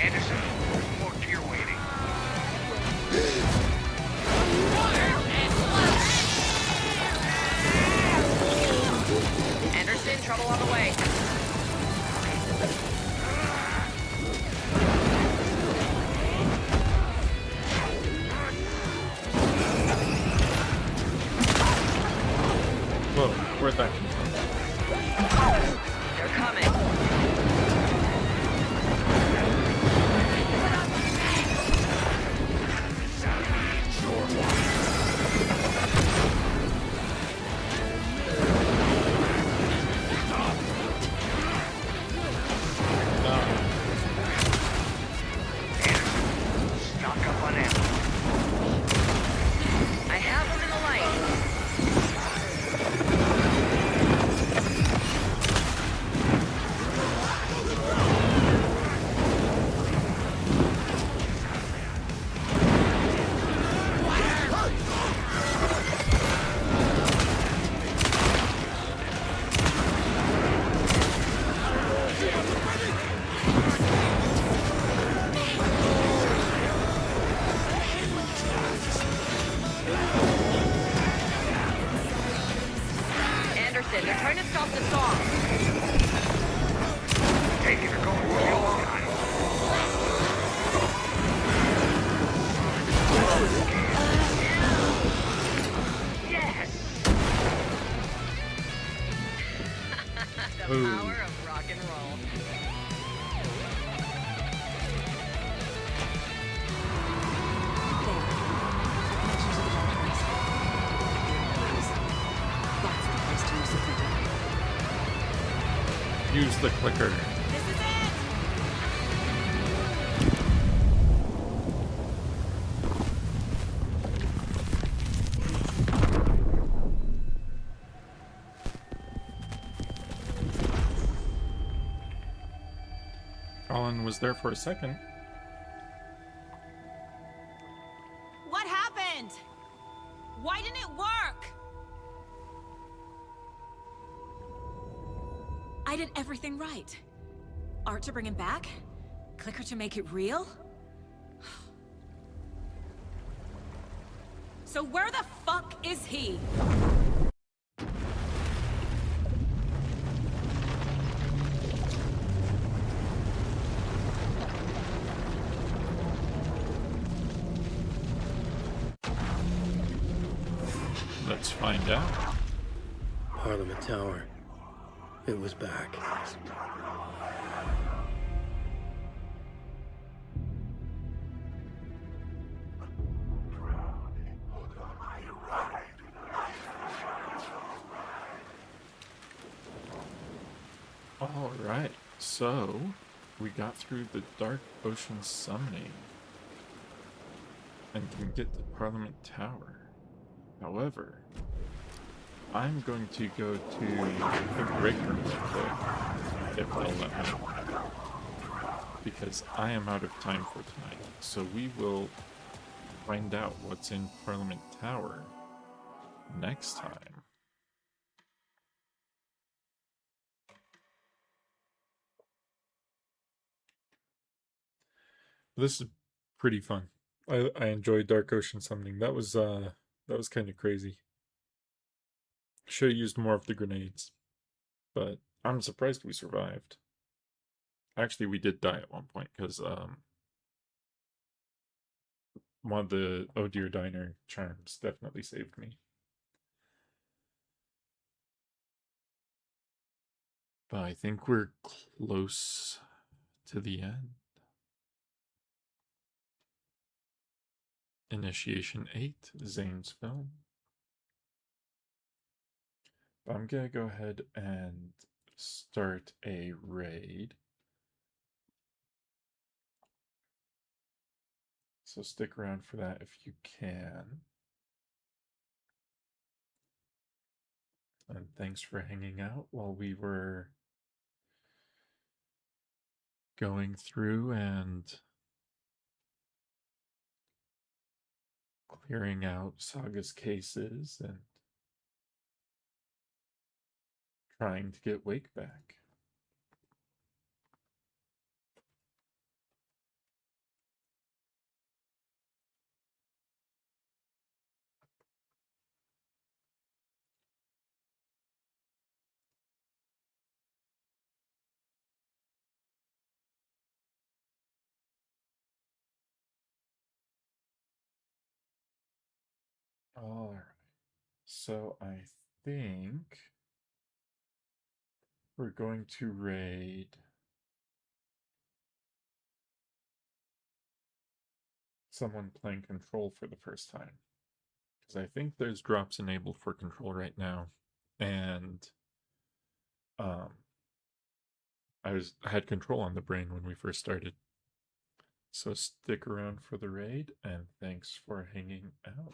Anderson, more gear waiting. Anderson, trouble on the way. Whoa, where'd that come from? They're coming. Stock up on ammo. I have them in the light. Anderson, they're trying to stop the song. Taking her going real style. Yes! The Ooh. power of rock and roll. There. Connection to the dark place. That's the place to use the clicker. Use the clicker. This is it! Colin was there for a second. What happened? Why didn't it work? I did everything right. Art to bring him back? Clicker to make it real? So where the fuck is he? Let's find out. Parliament Tower. It was back. All right, so we got through the Dark Ocean Summoning and can get to Parliament Tower. However, I'm going to go to the break room real quick, if they'll let me. because I am out of time for tonight. So we will find out what's in Parliament Tower next time. This is pretty fun. I enjoyed Dark Ocean Summoning. That was kind of crazy. Should have used more of the grenades, but I'm surprised we survived. Actually, we did die at one point because one of the Oh Dear Diner charms definitely saved me. But I think we're close to the end. Initiation 8, Zane's film. I'm gonna go ahead and start a raid. So stick around for that if you can. And thanks for hanging out while we were going through and clearing out Saga's cases and trying to get Wake back. All right. So I think we're going to raid someone playing Control for the first time. Because I think there's drops enabled for Control right now. And I had Control on the brain when we first started. So stick around for the raid, and thanks for hanging out.